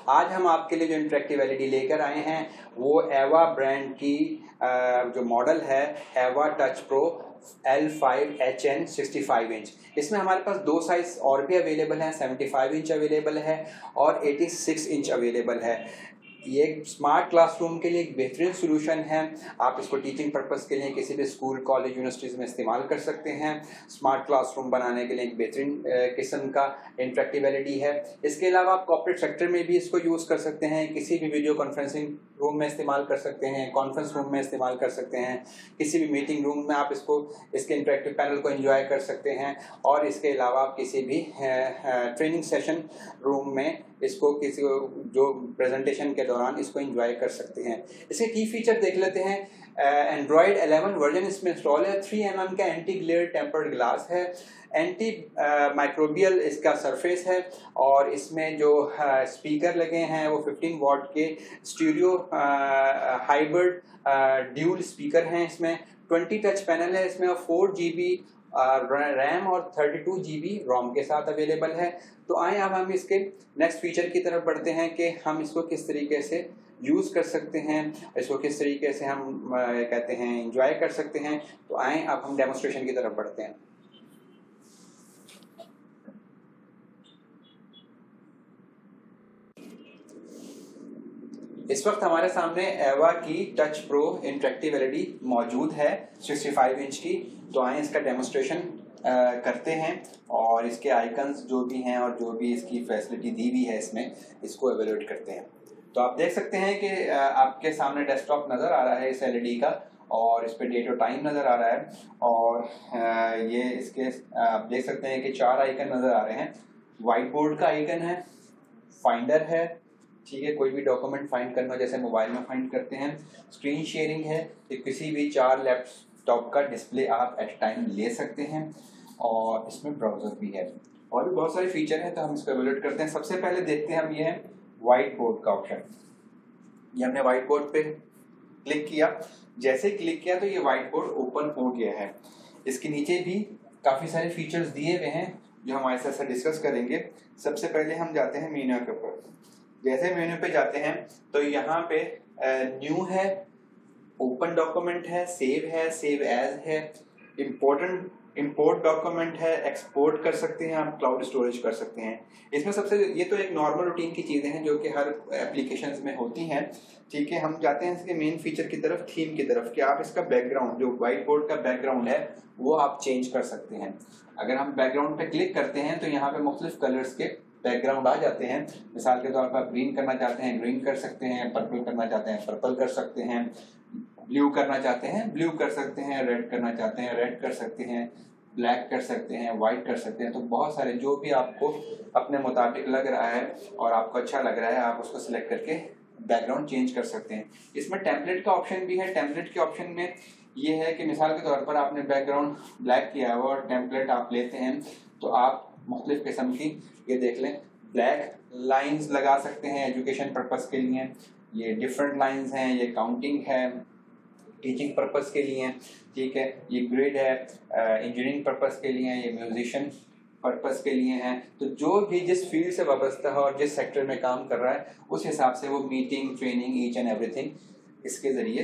आज हम आपके लिए जो इंटरेक्टिव एलईडी लेकर आए हैं वो एवा ब्रांड की जो मॉडल है एवा टच प्रो L5HN 65 इंच। इसमें हमारे पास दो साइज और भी अवेलेबल हैं, 75 इंच अवेलेबल है और 86 इंच अवेलेबल है। ये स्मार्ट क्लासरूम के लिए एक बेहतरीन सोल्यूशन है। आप इसको टीचिंग पर्पस के लिए किसी भी स्कूल, कॉलेज, यूनिवर्सिटीज़ में इस्तेमाल कर सकते हैं। स्मार्ट क्लासरूम बनाने के लिए एक बेहतरीन किस्म का इंटरेक्टिव एलईडी है। इसके अलावा आप कॉर्पोरेट सेक्टर में भी इसको यूज़ कर सकते हैं, किसी भी वीडियो कॉन्फ्रेंसिंग रूम में इस्तेमाल कर सकते हैं, कॉन्फ्रेंस रूम में इस्तेमाल कर सकते हैं, किसी भी मीटिंग रूम में आप इसके इंटरेक्टिव पैनल को एंजॉय कर सकते हैं। और इसके अलावा आप किसी भी ट्रेनिंग सेशन रूम में इसको किसी जो प्रेजेंटेशन के दौरान इसको एंजॉय कर सकते हैं। इसके की फीचर देख लेते हैं। एंड्रॉयड 11 वर्जन इसमें इंस्टॉल है। 3 mm का एंटी ग्लेयर टेम्पर्ड ग्लास है। एंटी माइक्रोबियल इसका सरफेस है और इसमें जो स्पीकर लगे हैं वो 15 वॉट के स्टीरियो हाइब्रिड ड्यूल स्पीकर हैं। इसमें 20 टच पैनल है इसमें, 4 GB रैम और 32 GB रोम के साथ अवेलेबल है। तो आए अब हम इसके नेक्स्ट फीचर की तरफ बढ़ते हैं कि हम इसको किस तरीके से यूज़ कर सकते हैं, इसको किस तरीके से हम कहते हैं एंजॉय कर सकते हैं। तो आए अब हम डेमोस्ट्रेशन की तरफ बढ़ते हैं। इस वक्त हमारे सामने एवा की टच प्रो इंटरेक्टिव एलईडी मौजूद है 65 इंच की। तो आए इसका डेमोस्ट्रेशन करते हैं और इसके आइकन्स जो भी हैं और जो भी इसकी फैसिलिटी दी हुई है इसमें, इसको एवेल्यूएट करते हैं। तो आप देख सकते हैं कि आपके सामने डेस्कटॉप नज़र आ रहा है इस एलईडी का और इस पर डेट और टाइम नज़र आ रहा है। और ये इसके आप देख सकते हैं कि 4 आइकन नज़र आ रहे हैं। वाइट बोर्ड का आइकन है, फाइंडर है, ठीक है, कोई भी डॉक्यूमेंट फाइंड करना जैसे मोबाइल में फाइंड करते हैं। स्क्रीन शेयरिंग है कि किसी भी 4 लैपटॉप का डिस्प्ले आप एट टाइम ले सकते हैं और इसमें ब्राउज़र भी है और भी बहुत सारे फीचर हैं। तो हम इसको एवेल्यूएट करते हैं। सबसे पहले देखते हैं हम ये है वाइट बोर्ड का ऑप्शन। ये हमने वाइट बोर्ड पे क्लिक किया, जैसे क्लिक किया तो ये वाइट बोर्ड ओपन हो गया है। इसके नीचे भी काफ़ी सारे फीचर्स दिए हुए हैं जो हम ऐसा ऐसा डिस्कस करेंगे। सबसे पहले हम जाते हैं मेन्यू के ऊपर। जैसे मेन्यू पे जाते हैं तो यहाँ पे न्यू है, ओपन डॉक्यूमेंट है, सेव एज है, इंपोर्ट डॉक्यूमेंट है, एक्सपोर्ट कर सकते हैं आप, क्लाउड स्टोरेज कर सकते हैं। इसमें सबसे ये तो एक नॉर्मल रूटीन की चीज़ें हैं जो कि हर एप्लीकेशंस में होती हैं, ठीक है। हम जाते हैं इसके मेन फीचर की तरफ, थीम की तरफ, कि आप इसका बैकग्राउंड जो व्हाइट बोर्ड का बैकग्राउंड है वो आप चेंज कर सकते हैं। अगर हम बैकग्राउंड पे क्लिक करते हैं तो यहाँ पे मुख्तलिफ कलर्स के बैकग्राउंड आ जाते हैं। मिसाल के तौर पर आप ग्रीन करना चाहते हैं ग्रीन कर सकते हैं, पर्पल करना चाहते हैं पर्पल कर सकते हैं, ब्लू करना चाहते हैं ब्लू कर सकते हैं, रेड करना चाहते हैं रेड कर सकते हैं, ब्लैक कर सकते हैं, वाइट कर सकते हैं। तो बहुत सारे जो भी आपको अपने मुताबिक लग रहा है और आपको अच्छा लग रहा है आप उसको सिलेक्ट करके बैकग्राउंड चेंज कर सकते हैं। इसमें टेम्पलेट का ऑप्शन भी है। टेम्पलेट के ऑप्शन में ये है कि मिसाल के तौर पर आपने बैकग्राउंड ब्लैक किया हुआ और टेम्पलेट आप लेते हैं तो आप मुख्तलिफ किस्म की, ये देख लें, ब्लैक लाइंस लगा सकते हैं एजुकेशन पर्पस के लिए, ये डिफरेंट लाइंस हैं, ये काउंटिंग है टीचिंग पर्पस के लिए, ठीक है, ये ग्रिड है इंजीनियरिंग पर्पस के लिए, ये म्यूजिशियन पर्पस के लिए हैं। तो जो भी जिस फील्ड से वाबस्ता है और जिस सेक्टर में काम कर रहा है उस हिसाब से वो meeting, training, each and everything इसके ज़रिए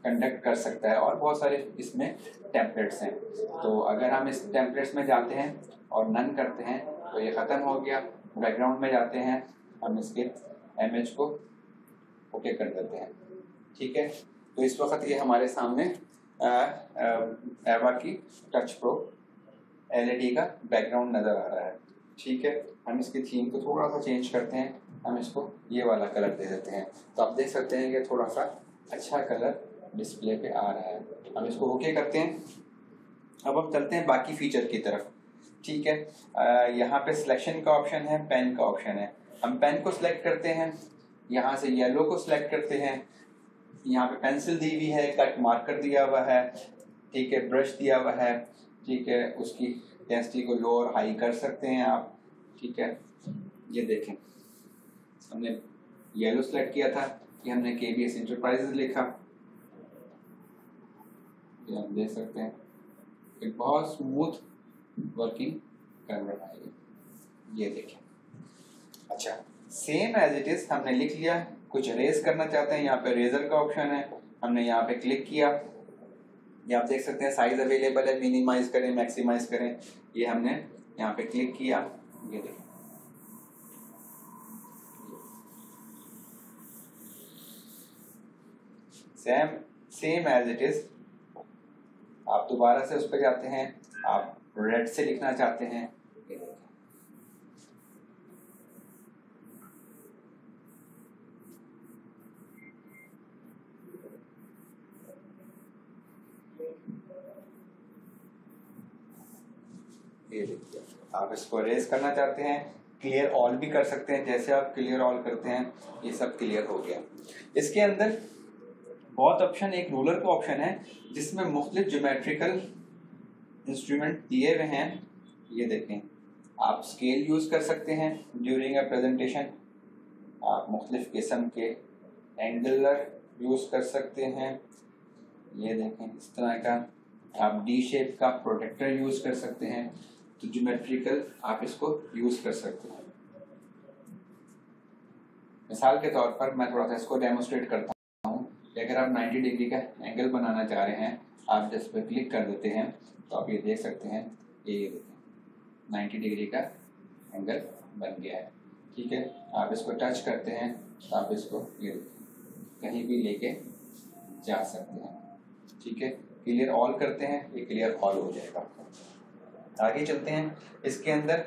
कंडक्ट कर सकता है। और बहुत सारे इसमें टेम्पलेट्स हैं। तो अगर हम इस टेम्पलेट्स में जाते हैं और नन करते हैं तो ये ख़त्म हो गया। बैकग्राउंड में जाते हैं, हम इसके इमेज को ओके कर देते हैं, ठीक है। तो इस वक्त ये हमारे सामने एवा की टच प्रो एलईडी का बैकग्राउंड नज़र आ रहा है, ठीक है। हम इसकी थीम को थोड़ा सा चेंज करते हैं, हम इसको ये वाला कलर दे देते हैं। तो आप देख सकते हैं कि थोड़ा सा अच्छा कलर डिस्प्ले पे आ रहा है। हम इसको ओके करते हैं। अब हम चलते हैं बाकी फीचर की तरफ, ठीक है। यहाँ पे सिलेक्शन का ऑप्शन है, पेन का ऑप्शन है। हम पेन को सिलेक्ट करते हैं, यहाँ से येलो को सिलेक्ट करते हैं, यहाँ पे पेंसिल दी हुई है, कट मार्कर दिया हुआ है, ठीक है, ब्रश दिया हुआ है, ठीक है, उसकी डेंसिटी को लो और हाई कर सकते हैं आप, ठीक है। ये देखें हमने येलो सिलेक्ट किया था कि हमने KBS इंटरप्राइजेज लिखा, ये हम देख सकते हैं एक बहुत स्मूथ वर्किंग कर रहा है, ये देखें। अच्छा, सेम एज इट इज हमने लिख लिया। कुछ रेज करना चाहते हैं, यहाँ पे रेजर का ऑप्शन है, हमने यहाँ पे क्लिक किया। ये आप देख सकते हैं साइज अवेलेबल है, मिनिमाइज करें मैक्सिमाइज करें, ये हमने यहाँ पे क्लिक किया। ये देखिए सेम एज इट इज। आप दोबारा से उस पर जाते हैं, आप रेड से लिखना चाहते हैं, ये देखिए। आप इसको रेज करना चाहते हैं, क्लियर ऑल भी कर सकते हैं, जैसे आप क्लियर ऑल करते हैं ये सब क्लियर हो गया। इसके अंदर बहुत ऑप्शन, एक रूलर का ऑप्शन है जिसमें मुख्तलिफ ज्योमेट्रिकल इंस्ट्रूमेंट दिए हुए हैं। ये देखें, आप स्केल यूज कर सकते हैं ड्यूरिंग अ प्रेजेंटेशन, आप मुख्तलिफ किस्म के एंगुलर यूज कर सकते हैं। ये देखें इस तरह का, आप डी शेप का प्रोटेक्टर यूज कर सकते हैं। तो ज्योमेट्रिकल आप इसको यूज कर सकते हैं। मिसाल के तौर पर मैं थोड़ा सा इसको डेमोस्ट्रेट करता हूँ कि अगर आप 90 डिग्री का एंगल बनाना चाह रहे हैं, आप जिस पर क्लिक कर देते हैं तो आप ये देख सकते हैं, ये 90 डिग्री का एंगल बन गया है। ठीक है, आप इसको टच करते हैं तो आप इसको ये कहीं भी लेके जा सकते हैं। ठीक है, क्लियर ऑल करते हैं, ये क्लियर ऑल हो जाएगा। आगे चलते हैं। इसके अंदर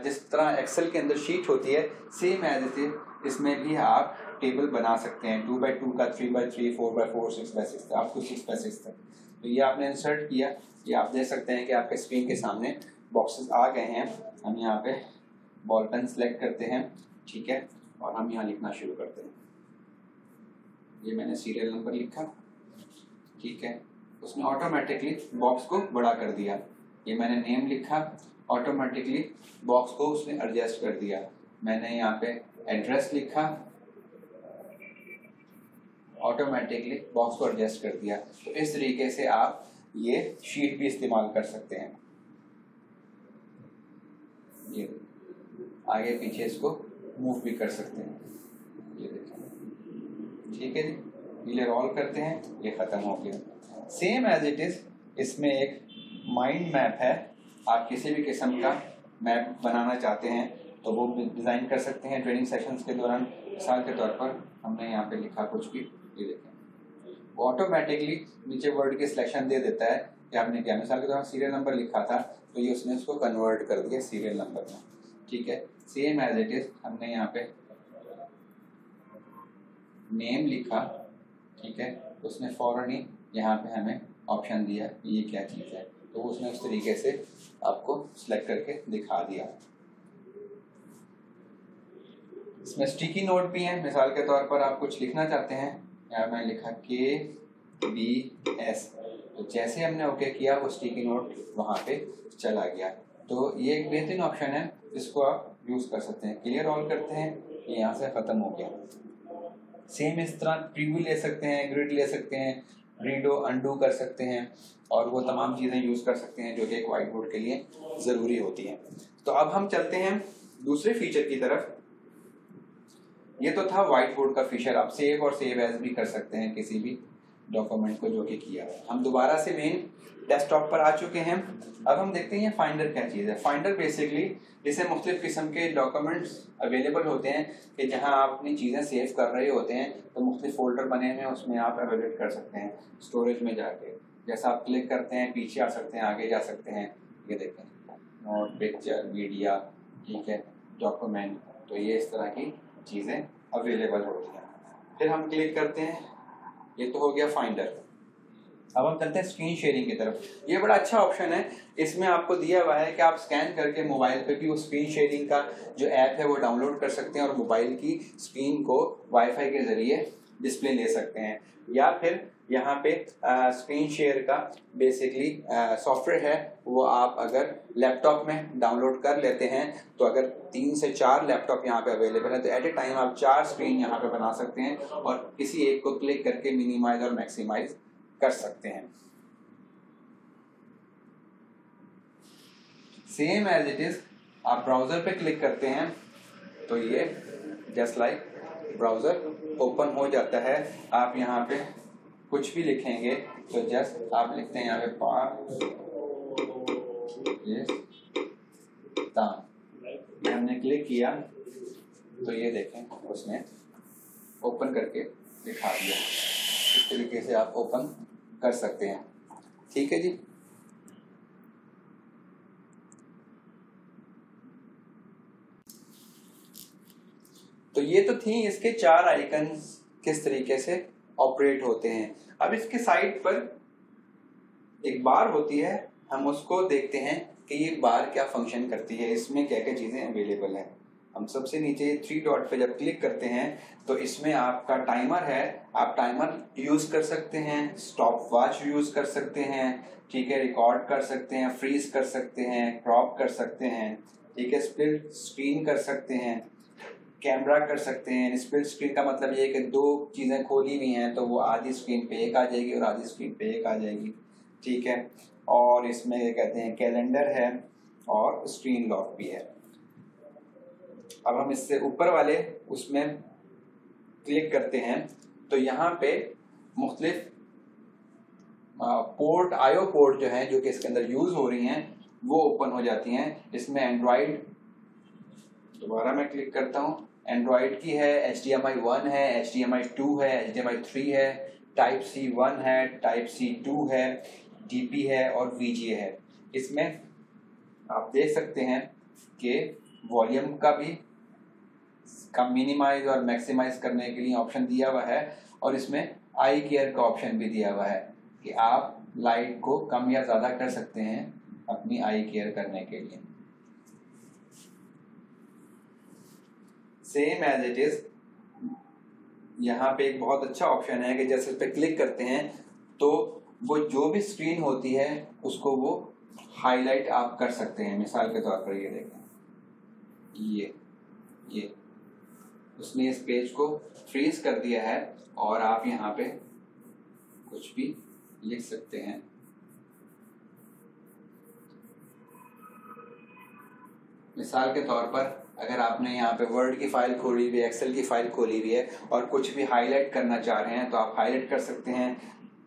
जिस तरह एक्सेल के अंदर शीट होती है, सेम एज इट इज इसमें भी आप टेबल बना सकते हैं, 2x2 का, 3x3, 4x4, 6x6 up to 6x6 तक। तो ये आपने इंसर्ट किया, ये आप देख सकते हैं कि आपके स्क्रीन के सामने बॉक्सेस आ गए हैं। हम यहाँ पे बॉल पेन सेलेक्ट करते हैं, ठीक है, और हम यहाँ लिखना शुरू करते हैं। ये मैंने सीरियल नंबर लिखा, ठीक है, उसने ऑटोमेटिकली बॉक्स को बड़ा कर दिया। ये मैंने नेम लिखा, ऑटोमेटिकली बॉक्स को उसने एडजस्ट कर दिया। मैंने यहाँ पे एड्रेस लिखा, ऑटोमेटिकली बॉक्स को एडजस्ट कर दिया। तो इस तरीके से आप ये शीट भी इस्तेमाल कर सकते हैं। ये आगे पीछे इसको मूव भी कर सकते हैं, ये देखें। ठीक है जी, क्लियर ऑल करते हैं, ये खत्म हो गया। सेम एज इट इज इसमें एक माइंड मैप है। आप किसी भी किस्म का मैप बनाना चाहते हैं तो वो डिज़ाइन कर सकते हैं ट्रेनिंग सेशंस के दौरान। मिसाल के तौर पर हमने यहाँ पे लिखा कुछ भी, ये देखें, वो ऑटोमेटिकली नीचे वर्ड की सिलेक्शन दे देता है कि आपने क्या। मिसाल के दौरान सीरियल नंबर लिखा था तो ये उसने उसको कन्वर्ट कर दिया सीरियल नंबर में। ठीक है, सेम एज इट इज हमने यहाँ पे नेम लिखा, ठीक है, उसने फौरन ही यहाँ पे हमें ऑप्शन दिया ये क्या चीज़ है, तो उसने उस तरीके से आपको सिलेक्ट करके दिखा दिया। इसमें स्टिकी नोट भी है। मिसाल के तौर पर आप कुछ लिखना चाहते हैं, यहाँ मैं लिखा KBS, तो जैसे हमने ओके किया वो स्टिकी नोट वहाँ पे चला गया। तो ये एक बेहतरीन ऑप्शन है, इसको आप यूज़ कर सकते हैं। क्लियर ऑल करते हैं, ये यहाँ से ख़त्म हो गया। सेम इस तरह प्रीव्यू ले सकते हैं, ग्रिड ले सकते हैं, रीडो अंडू कर सकते हैं, और वो तमाम चीज़ें यूज़ कर सकते हैं जो कि एक वाइट बोर्ड के लिए ज़रूरी होती हैं। तो अब हम चलते हैं दूसरे फीचर की तरफ। ये तो था व्हाइट बोर्ड का फीचर, आप सेव और सेव एज भी कर सकते हैं किसी भी डॉक्यूमेंट को जो कि किया है। हम दोबारा से मेन डेस्कटॉप पर आ चुके हैं। अब हम देखते हैं फाइंडर क्या चीज़ है। फाइंडर बेसिकली जिससे मुख्तलिफ किस्म के डॉक्यूमेंट्स अवेलेबल होते हैं कि जहां आप अपनी चीज़ें सेव कर रहे होते हैं, तो मुख्तलिफ फोल्डर बने हुए हैं, उसमें आप एवेलेट कर सकते हैं स्टोरेज में जाके। जैसा आप क्लिक करते हैं पीछे आ सकते हैं, आगे जा सकते हैं। ये देखें, नोट, पिक्चर, मीडिया, ठीक है, डॉक्यूमेंट, तो ये इस तरह की चीज़ें अवेलेबल होती हैं। फिर हम क्लिक करते हैं, ये तो हो गया फाइंडर। अब हम चलते हैं स्क्रीन शेयरिंग की तरफ। ये बड़ा अच्छा ऑप्शन है, इसमें आपको दिया हुआ है कि आप स्कैन करके मोबाइल पे भी वो स्क्रीन शेयरिंग का जो ऐप है वो डाउनलोड कर सकते हैं और मोबाइल की स्क्रीन को वाईफाई के ज़रिए डिस्प्ले ले सकते हैं। या फिर यहाँ पे स्क्रीन शेयर का बेसिकली सॉफ्टवेयर है, वो आप अगर लैपटॉप में डाउनलोड कर लेते हैं तो अगर 3 से 4 लैपटॉप यहाँ पे अवेलेबल है तो एट ए टाइम आप 4 स्क्रीन यहाँ पे बना सकते हैं और किसी एक को क्लिक करके मिनिमाइज और मैक्सिमाइज कर सकते हैं। सेम एज इट इज आप ब्राउजर पे क्लिक करते हैं तो ये जस्ट लाइक ब्राउज़र ओपन हो जाता है। आप यहाँ पे कुछ भी लिखेंगे तो जस्ट आप लिखते हैं यहाँ पे पाकिस्तान, हमने क्लिक किया तो ये देखें उसने ओपन करके दिखा दिया। इस तरीके से आप ओपन कर सकते हैं। ठीक है जी। तो ये तो थी इसके 4 आइकन्स किस तरीके से ऑपरेट होते हैं। अब इसके साइड पर एक बार होती है, हम उसको देखते हैं कि ये बार क्या फंक्शन करती है, इसमें क्या क्या चीज़ें अवेलेबल हैं। हम सबसे नीचे 3 डॉट पे जब क्लिक करते हैं तो इसमें आपका टाइमर है, आप टाइमर यूज़ कर सकते हैं, स्टॉप वॉच यूज़ कर सकते हैं, ठीक है, रिकॉर्ड कर सकते हैं, फ्रीज कर सकते हैं, क्रॉप कर सकते हैं, ठीक है, स्प्लिट स्क्रीन कर सकते हैं, कैमरा कर सकते हैं। स्प्लिट स्क्रीन का मतलब ये है कि 2 चीज़ें खोली हुई हैं तो वो आधी स्क्रीन पे एक आ जाएगी और आधी स्क्रीन पे एक आ जाएगी, ठीक है। और इसमें ये कहते हैं कैलेंडर है और स्क्रीन लॉक भी है। अब हम इससे ऊपर वाले उसमें क्लिक करते हैं तो यहाँ पे मुख्तलिफ पोर्ट आईओ पोर्ट जो है जो कि इसके अंदर यूज़ हो रही हैं वो ओपन हो जाती हैं। इसमें एंड्रॉयड, दोबारा मैं क्लिक करता हूँ, एंड्रॉयड की है, HDMI 1 है, HDMI 2 है, HDMI 3 है, टाइप C 1 है, टाइप C 2 है, DP है और VGA है। इसमें आप देख सकते हैं कि वॉल्यूम का भी कम मिनिमाइज और मैक्सिमाइज करने के लिए ऑप्शन दिया हुआ है और इसमें आई केयर का ऑप्शन भी दिया हुआ है कि आप लाइट को कम या ज़्यादा कर सकते हैं अपनी आई केयर करने के लिए। सेम एज इट इज यहाँ पे एक बहुत अच्छा ऑप्शन है कि जैसे इस पे क्लिक करते हैं तो वो जो भी स्क्रीन होती है उसको वो हाईलाइट आप कर सकते हैं। मिसाल के तौर पर ये देखें, ये उसने इस पेज को फ्रीज कर दिया है और आप यहाँ पे कुछ भी लिख सकते हैं। मिसाल के तौर पर अगर आपने यहाँ पे वर्ड की फाइल खोली हुई है, एक्सेल की फाइल खोली हुई है और कुछ भी हाईलाइट करना चाह रहे हैं तो आप हाईलाइट कर सकते हैं,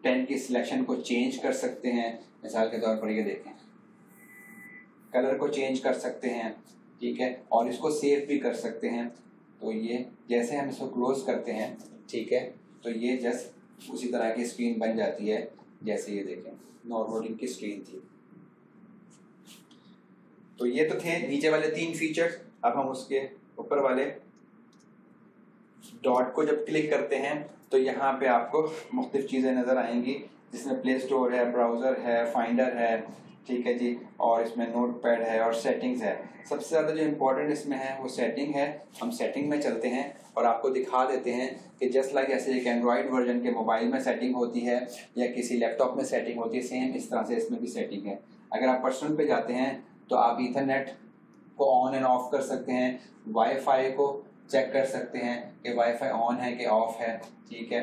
पेन की सिलेक्शन को चेंज कर सकते हैं। मिसाल के तौर पर ये देखें, कलर को चेंज कर सकते हैं, ठीक है, और इसको सेव भी कर सकते हैं। तो ये जैसे हम इसको क्लोज करते हैं, ठीक है, तो ये जस्ट उसी तरह की स्क्रीन बन जाती है जैसे ये देखें नॉर्मल इनकी स्क्रीन थी। तो ये तो थे नीचे वाले 3 फीचर्स। अब हम उसके ऊपर वाले डॉट को जब क्लिक करते हैं तो यहाँ पे आपको मुख्तलिफ चीज़ें नज़र आएंगी जिसमें प्ले स्टोर है, ब्राउज़र है, फाइंडर है, ठीक है जी, और इसमें नोट पैड है और सेटिंग्स है। सबसे ज़्यादा जो इम्पोर्टेंट इसमें है वो सेटिंग है। हम सेटिंग में चलते हैं और आपको दिखा देते हैं कि जस्ट लाइक ऐसे एक एंड्रॉयड वर्जन के मोबाइल में सेटिंग होती है या किसी लैपटॉप में सेटिंग होती है, सेम इस तरह से इसमें भी सेटिंग है। अगर आप पर्सनल पे जाते हैं तो आप ईथरनेट को ऑन एंड ऑफ कर सकते हैं, वाईफाई को चेक कर सकते हैं कि वाईफाई ऑन है कि ऑफ है, ठीक है।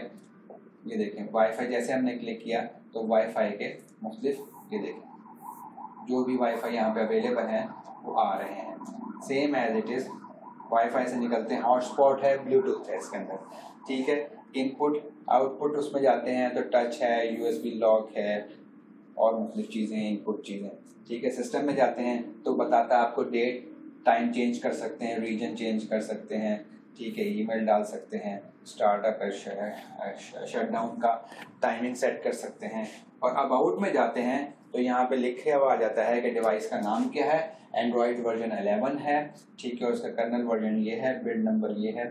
ये देखें वाईफाई जैसे हमने क्लिक किया तो वाईफाई के मुख्तलिफ ये देखें जो भी वाईफाई यहाँ पे अवेलेबल हैं वो आ रहे हैं। Same as it is WiFi से निकलते हैं, हॉटस्पॉट है, ब्लूटूथ है इसके अंदर, ठीक है। इनपुट आउटपुट उसमें जाते हैं तो टच है, USB लॉक है और मुख्तलिफ चीज़ें हैं, इनपुट चीज़ें, ठीक है। सिस्टम में जाते हैं तो बताता है आपको डेट टाइम चेंज कर सकते हैं, रीजन चेंज कर सकते हैं, ठीक है, ईमेल डाल सकते हैं, स्टार्टअप शटडाउन का टाइमिंग सेट कर सकते हैं। और अबाउट में जाते हैं तो यहाँ पे लिखे हुआ आ जाता है कि डिवाइस का नाम क्या है, एंड्रॉयड वर्जन 11 है, ठीक है, उसका कर्नल वर्जन ये है, बिल्ड नंबर ये है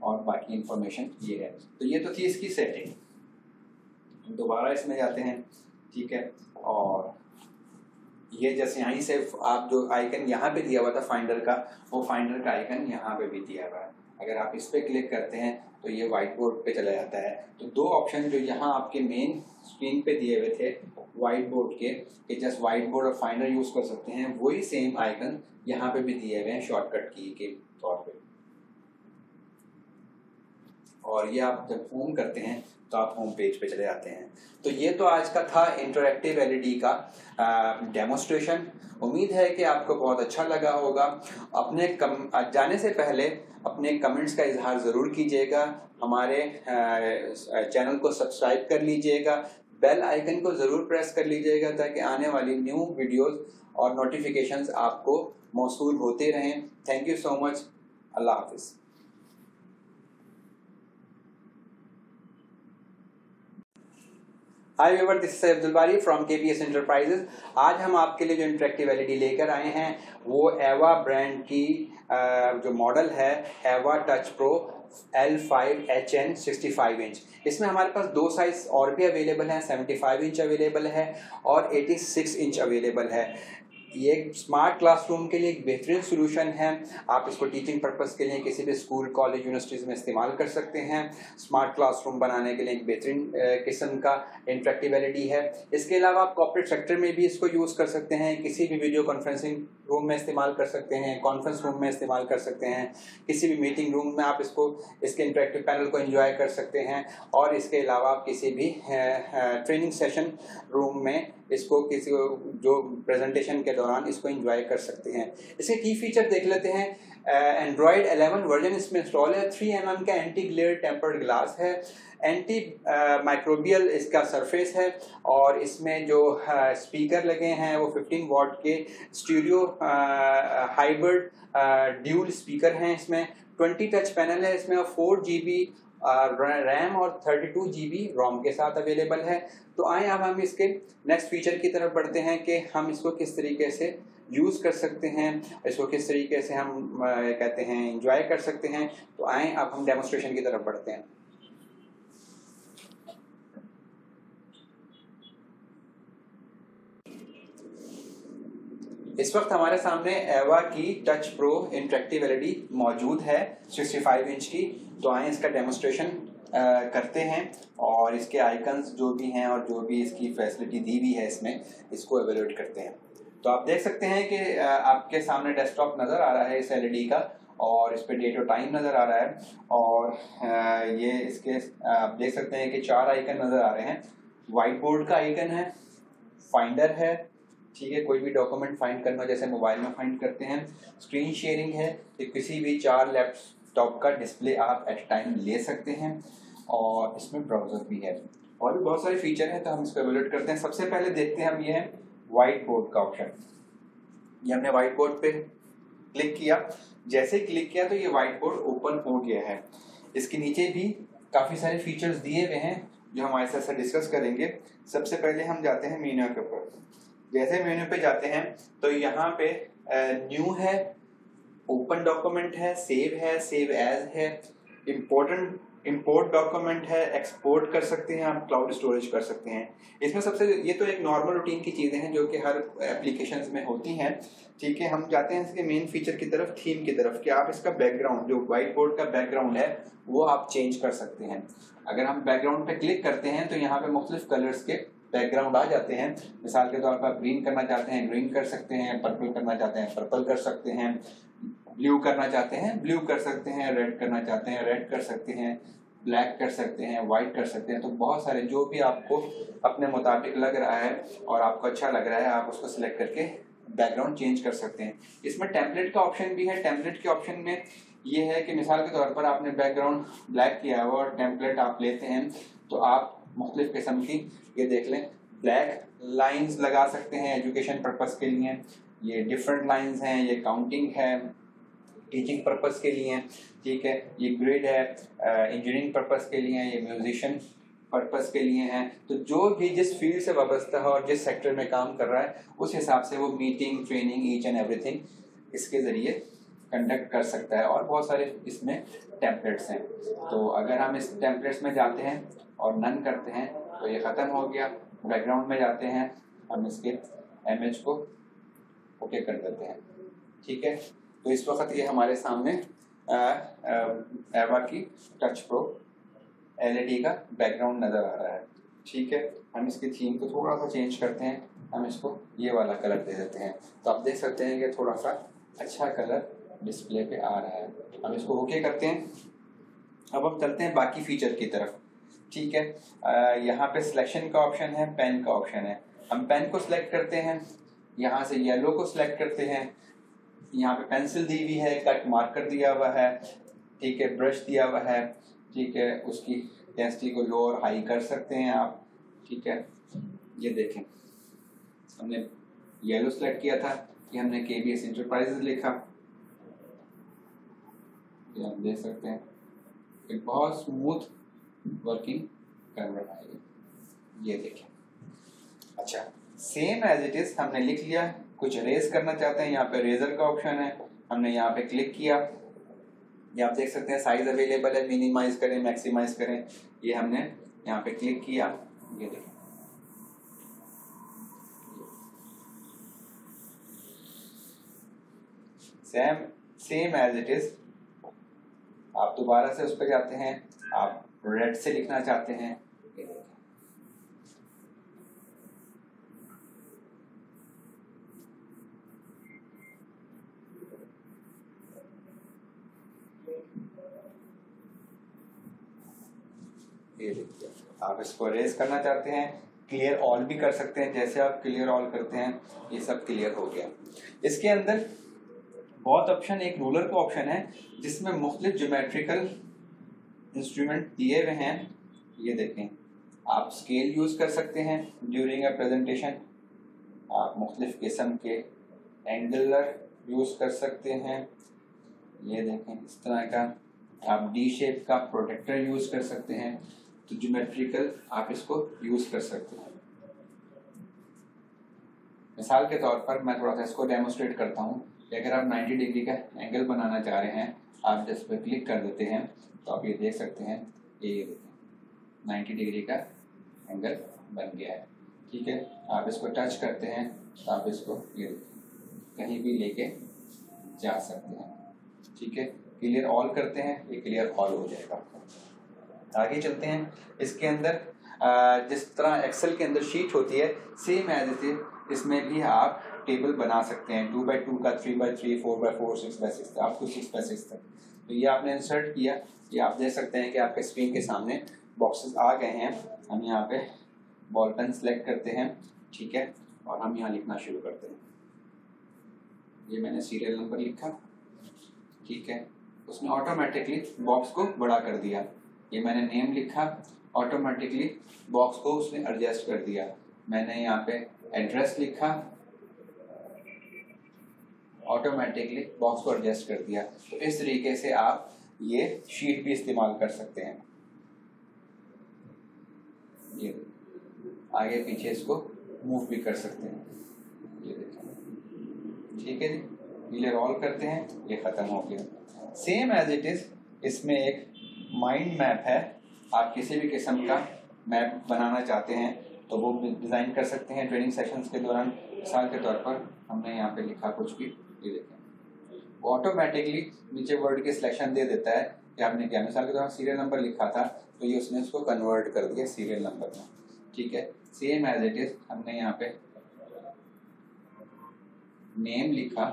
और बाकी इंफॉर्मेशन ये है। तो ये तो थी इसकी सेटिंग। दोबारा इसमें जाते हैं, ठीक है, और ये जैसे यहीं से आप जो आइकन यहाँ पे दिया हुआ था फाइंडर का, वो फाइंडर का आइकन यहाँ पे भी दिया हुआ है। अगर आप इस पे क्लिक करते हैं तो ये व्हाइट बोर्ड पे चला जाता है। तो 2 ऑप्शन जो यहाँ आपके मेन स्क्रीन पे दिए हुए थे व्हाइट बोर्ड के, कि जस्ट व्हाइट बोर्ड और फाइंडर यूज़ कर सकते हैं, वही सेम आइकन यहाँ पे भी दिए हुए हैं शॉर्टकट की के तौर पे। और ये आप जब होम करते हैं तो आप होम पेज पे चले जाते हैं। तो ये तो आज का था इंटरैक्टिव LED का डेमोस्ट्रेशन। उम्मीद है कि आपको बहुत अच्छा लगा होगा। अपने जाने से पहले अपने कमेंट्स का इजहार ज़रूर कीजिएगा, हमारे चैनल को सब्सक्राइब कर लीजिएगा, बेल आइकन को ज़रूर प्रेस कर लीजिएगा ताकि आने वाली न्यू वीडियोस और नोटिफिकेशंस आपको मौसूल होते रहें। Thank you so much. Allah हाफिज़। Hi viewer, this is Abdul Bari from KPS enterprises. आज हम आपके लिए जो इंटरेक्टिव एलईडी लेकर आए हैं वो एवा ब्रांड की जो मॉडल है एवा टच प्रो L5HN 65 इंच। इसमें हमारे पास दो साइज और भी अवेलेबल हैं, 75 इंच अवेलेबल है और 86 इंच अवेलेबल है। ये स्मार्ट क्लासरूम के लिए एक बेहतरीन सोल्यूशन है। आप इसको टीचिंग पर्पस के लिए किसी भी स्कूल, कॉलेज, यूनिवर्सिटीज़ में इस्तेमाल कर सकते हैं। स्मार्ट क्लासरूम बनाने के लिए एक बेहतरीन किस्म का इंटरेक्टिव एलईडी है। इसके अलावा आप कॉर्पोरेट सेक्टर में भी इसको यूज़ कर सकते हैं, किसी भी वीडियो कॉन्फ्रेंसिंग रूम में इस्तेमाल कर सकते हैं, कॉन्फ्रेंस रूम में इस्तेमाल कर सकते हैं, किसी भी मीटिंग रूम में आप इसके इंटरेक्टिव पैनल को एंजॉय कर सकते हैं। और इसके अलावा आप किसी भी ट्रेनिंग सेशन रूम में इसको किसी जो प्रेजेंटेशन के दौरान इसको एंजॉय कर सकते हैं। इसके की फीचर देख लेते हैं। एंड्रॉयड 11 वर्जन इसमें इंस्टॉल है। 3 mm का एंटी ग्लेयर टेम्पर्ड ग्लास है। एंटी माइक्रोबियल इसका सरफेस है और इसमें जो स्पीकर लगे हैं वो 15 वॉट के स्टीरियो हाइब्रिड ड्यूल स्पीकर हैं। इसमें 20 टच पैनल है। इसमें 4 GB रैम और 32 GB रोम के साथ अवेलेबल है। तो आए अब हम इसके नेक्स्ट फीचर की तरफ बढ़ते हैं कि हम इसको किस तरीके से यूज़ कर सकते हैं, इसको किस तरीके से हम कहते हैं एंजॉय कर सकते हैं। तो आए अब हम डेमोस्ट्रेशन की तरफ बढ़ते हैं। इस वक्त हमारे सामने एवा की टच प्रो इंटरेक्टिव एलईडी मौजूद है 65 इंच की। तो आए इसका डेमोस्ट्रेशन करते हैं और इसके आइकन्स जो भी हैं और जो भी इसकी फैसिलिटी दी हुई है इसमें इसको एवेल्यूएट करते हैं। तो आप देख सकते हैं कि आपके सामने डेस्कटॉप नज़र आ रहा है इस एलईडी का और इस पर डेट और टाइम नज़र आ रहा है और ये इसके आप देख सकते हैं कि 4 आइकन नज़र आ रहे हैं। वाइट बोर्ड का आइकन है, फाइंडर है, ठीक है, कोई भी डॉक्यूमेंट फाइंड करना जैसे मोबाइल में फाइंड करते हैं। स्क्रीन शेयरिंग है कि किसी भी 4 लैपटॉप का डिस्प्ले आप एट टाइम ले सकते हैं और इसमें ब्राउज़र भी है और भी बहुत सारे फीचर हैं। तो हम इसको एवेल्यूएट करते हैं। सबसे पहले देखते हैं हम ये है वाइट बोर्ड का ऑप्शन। ये हमने वाइट बोर्ड पे क्लिक किया, जैसे ही क्लिक किया तो ये वाइट बोर्ड ओपन हो गया है। इसके नीचे भी काफ़ी सारे फीचर्स दिए हुए हैं जो हम हमारे साथ डिस्कस करेंगे। सबसे पहले हम जाते हैं मेन्यू के ऊपर। जैसे मेन्यू पे जाते हैं तो यहाँ पे न्यू है, ओपन डॉक्यूमेंट है, सेव एज है, इंपोर्ट डॉक्यूमेंट है, एक्सपोर्ट कर सकते हैं, आप क्लाउड स्टोरेज कर सकते हैं। इसमें सबसे ये तो एक नॉर्मल रूटीन की चीज़ें हैं जो कि हर एप्लीकेशंस में होती हैं, ठीक है। हम जाते हैं इसके मेन फीचर की तरफ, थीम की तरफ, कि आप इसका बैकग्राउंड जो वाइट बोर्ड का बैकग्राउंड है वो आप चेंज कर सकते हैं। अगर हम बैकग्राउंड पे क्लिक करते हैं तो यहाँ पे मुख्तलिफ कलर्स के बैकग्राउंड आ जाते हैं। मिसाल के तौर पर आप ग्रीन करना चाहते हैं ग्रीन कर सकते हैं, पर्पल करना चाहते हैं पर्पल कर सकते हैं, ब्लू करना चाहते हैं ब्लू कर सकते हैं, रेड करना चाहते हैं रेड कर सकते हैं, ब्लैक कर सकते हैं, वाइट कर सकते हैं। तो बहुत सारे जो भी आपको अपने मुताबिक लग रहा है और आपको अच्छा लग रहा है आप उसको सिलेक्ट करके बैकग्राउंड चेंज कर सकते हैं। इसमें टेम्पलेट का ऑप्शन भी है। टेम्पलेट के ऑप्शन में ये है कि मिसाल के तौर पर आपने बैकग्राउंड ब्लैक किया हुआ और टेम्पलेट आप लेते हैं तो आप मुख्तलिफ किस्म की, ये देख लें, ब्लैक लाइंस लगा सकते हैं एजुकेशन पर्पस के लिए, ये डिफरेंट लाइंस हैं, ये काउंटिंग है टीचिंग पर्पस के लिए, ठीक है, ये ग्रिड है इंजीनियरिंग पर्पस के लिए, ये म्यूजिशियन पर्पस के लिए हैं। तो जो भी जिस फील्ड से वाबस्ता है और जिस सेक्टर में काम कर रहा है उस हिसाब से वो meeting, training, each and everything इसके ज़रिए कंडक्ट कर सकता है। और बहुत सारे इसमें टेम्पलेट्स हैं। तो अगर हम इस टेम्पलेट्स में जाते हैं और नन करते हैं तो ये ख़त्म हो गया। बैकग्राउंड में जाते हैं, हम इसके इमेज को ओके कर देते हैं, ठीक है। तो इस वक्त ये हमारे सामने एवा की टच प्रो एलईडी का बैकग्राउंड नज़र आ रहा है, ठीक है। हम इसकी थीम को थोड़ा सा चेंज करते हैं, हम इसको ये वाला कलर दे देते हैं। तो आप देख सकते हैं कि थोड़ा सा अच्छा कलर डिस्प्ले पे आ रहा है। हम इसको ओके करते हैं। अब हम चलते हैं बाकी फीचर की तरफ, ठीक है। यहाँ पे सिलेक्शन का ऑप्शन है, पेन का ऑप्शन है। हम पेन को सिलेक्ट करते हैं, यहाँ से येलो को सिलेक्ट करते हैं, यहाँ पे पेंसिल दी हुई है, कट मार्कर दिया हुआ है, ठीक है, ब्रश दिया हुआ है, ठीक है, उसकी डेंसिटी को लो और हाई कर सकते हैं आप, ठीक है। ये देखें, हमने येलो सेलेक्ट किया था, ये हमने KBS इंटरप्राइजेज लिखा, ये आप देख सकते हैं एक बहुत स्मूथ वर्किंग कर रहा है, ये देखें। अच्छा, सेम एज इट इज हमने लिख लिया, कुछ रेज करना चाहते हैं, यहाँ पे रेजर का ऑप्शन है, हमने यहाँ पे क्लिक किया, ये आप देख सकते हैं साइज अवेलेबल है, मिनिमाइज करें मैक्सिमाइज करें, ये हमने यहाँ पे क्लिक किया, ये देखें। Same as it is. आप दोबारा से उस पर जाते हैं, आप रेड से लिखना चाहते हैं, ये देखें। ये देखिए, आप इसको रेज करना चाहते हैं, क्लियर ऑल भी कर सकते हैं, जैसे आप क्लियर ऑल करते हैं ये सब क्लियर हो गया। इसके अंदर बहुत ऑप्शन, एक रूलर का ऑप्शन है जिसमें मुख्तलिफ ज्योमेट्रिकल इंस्ट्रूमेंट दिए हुए हैं, ये देखें। आप स्केल यूज कर सकते हैं ड्यूरिंग अ प्रेजेंटेशन, आप मुख्तलिफ किस्म के एंगुलर यूज कर सकते हैं, ये देखें इस तरह का। आप डी शेप का प्रोटेक्टर यूज कर सकते हैं, तो ज्योमेट्रिकल आप इसको यूज कर सकते हैं। मिसाल के तौर पर मैं थोड़ा सा इसको डेमोस्ट्रेट करता हूँ कि अगर आप 90 डिग्री का एंगल बनाना चाह रहे हैं, आप जिस पर क्लिक कर देते हैं तो आप ये देख सकते हैं, ये 90 डिग्री का एंगल बन गया है, ठीक है। आप इसको टच करते हैं तो आप इसको ये कहीं भी लेके जा सकते हैं, ठीक है। क्लियर ऑल करते हैं, ये क्लियर ऑल हो जाएगा। आगे चलते हैं। इसके अंदर जिस तरह एक्सेल के अंदर शीट होती है, सेम एज इट इज इसमें भी आप टेबल बना सकते हैं, 2x2 का, 3x3, 4x4, 6x6 आपको 6x6 तक। तो ये आपने इंसर्ट किया, ये आप देख सकते हैं कि आपके स्क्रीन के सामने बॉक्सेस आ गए हैं। हम यहाँ पे बॉल पेन सेलेक्ट करते हैं, ठीक है, और हम यहाँ लिखना शुरू करते हैं। ये मैंने सीरियल नंबर लिखा, ठीक है, उसने ऑटोमेटिकली बॉक्स को बड़ा कर दिया। ये मैंने नेम लिखा, ऑटोमेटिकली बॉक्स को उसने एडजस्ट कर दिया। मैंने यहाँ पे एड्रेस लिखा, ऑटोमेटिकली बॉक्स को एडजस्ट कर दिया। तो इस तरीके से आप ये शीट भी इस्तेमाल कर सकते हैं। ये आगे पीछे इसको मूव भी कर सकते हैं, ये देखें, ठीक है जी। क्लियर ऑल करते हैं, ये खत्म हो गया। सेम एज इट इज इसमें एक माइंड मैप है, आप किसी भी किस्म का मैप बनाना चाहते हैं तो वो डिज़ाइन कर सकते हैं ट्रेनिंग सेशंस के दौरान। मिसाल के तौर पर हमने यहाँ पे लिखा कुछ भी, ये देखें, वो ऑटोमेटिकली नीचे वर्ड के सिलेक्शन दे देता है कि आपने क्या। मिसाल के दौरान सीरियल नंबर लिखा था तो ये उसने उसको कन्वर्ट कर दिया सीरियल नंबर में, ठीक है। सेम एज इट इज हमने यहाँ पे नेम लिखा,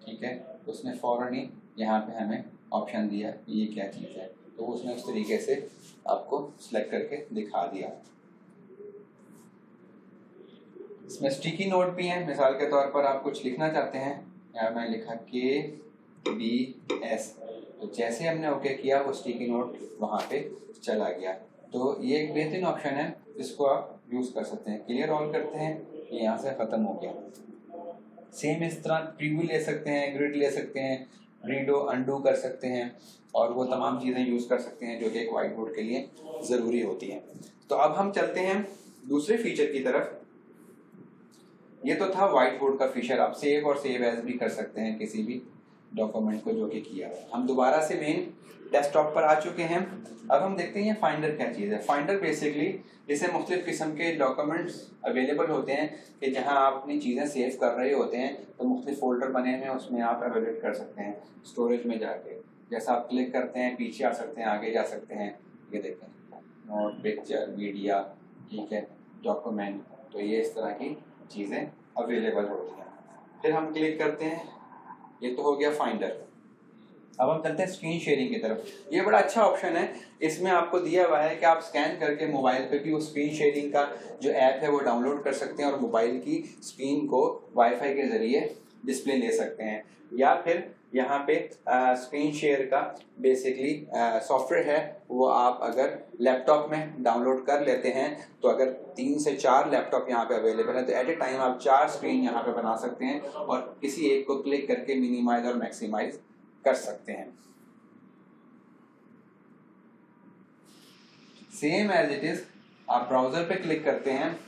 ठीक है, उसने फौरन ही यहाँ पे हमें ऑप्शन दिया ये क्या चीज़ है, तो उसने उस तरीके से आपको सिलेक्ट करके दिखा दिया। इसमें स्टिकी नोट भी है। मिसाल के तौर पर आप कुछ लिखना चाहते हैं, यहाँ मैं लिखा KBS, तो जैसे हमने ओके किया वो स्टिकी नोट वहाँ पे चला गया। तो ये एक बेहतरीन ऑप्शन है, इसको आप यूज़ कर सकते हैं। क्लियर ऑल करते हैं, ये यहाँ से ख़त्म हो गया। सेम इस तरह प्रीव्यू ले सकते हैं, ग्रिड ले सकते हैं, रीडो अनडू कर सकते हैं, और वो तमाम चीज़ें यूज़ कर सकते हैं जो कि एक वाइट बोर्ड के लिए ज़रूरी होती हैं। तो अब हम चलते हैं दूसरे फीचर की तरफ। ये तो था व्हाइट बोर्ड का फीचर, आप सेव और सेव एज भी कर सकते हैं किसी भी डॉक्यूमेंट को जो कि किया है। हम दोबारा से मेन डेस्कटॉप पर आ चुके हैं। अब हम देखते हैं फाइंडर क्या चीज़ है। फाइंडर बेसिकली जिससे मुख्तलिफ किस्म के डॉक्यूमेंट्स अवेलेबल होते हैं कि जहां आप अपनी चीज़ें सेव कर रहे होते हैं, तो मुख्तलिफ फोल्डर बने हुए हैं, उसमें आप एवेलेट कर सकते हैं स्टोरेज में जाके। जैसा आप क्लिक करते हैं पीछे आ सकते हैं, आगे जा सकते हैं, ये देखें नोट, पिक्चर, मीडिया, ठीक है, डॉक्यूमेंट, तो ये इस तरह की चीज़ें अवेलेबल होती हैं। फिर हम क्लिक करते हैं, ये तो हो गया फाइंडर। अब हम चलते हैं स्क्रीन शेयरिंग की तरफ। ये बड़ा अच्छा ऑप्शन है, इसमें आपको दिया हुआ है कि आप स्कैन करके मोबाइल पे भी उस स्क्रीन शेयरिंग का जो ऐप है वो डाउनलोड कर सकते हैं और मोबाइल की स्क्रीन को वाईफाई के ज़रिए डिस्प्ले ले सकते हैं, या फिर यहाँ पे स्क्रीन शेयर का बेसिकली सॉफ्टवेयर है, वो आप अगर लैपटॉप में डाउनलोड कर लेते हैं तो अगर 3 से 4 लैपटॉप यहाँ पे अवेलेबल है तो एट ए टाइम आप 4 स्क्रीन यहाँ पे बना सकते हैं और किसी एक को क्लिक करके मिनिमाइज और मैक्सिमाइज कर सकते हैं। सेम एज इट इज आप ब्राउजर पे क्लिक करते हैं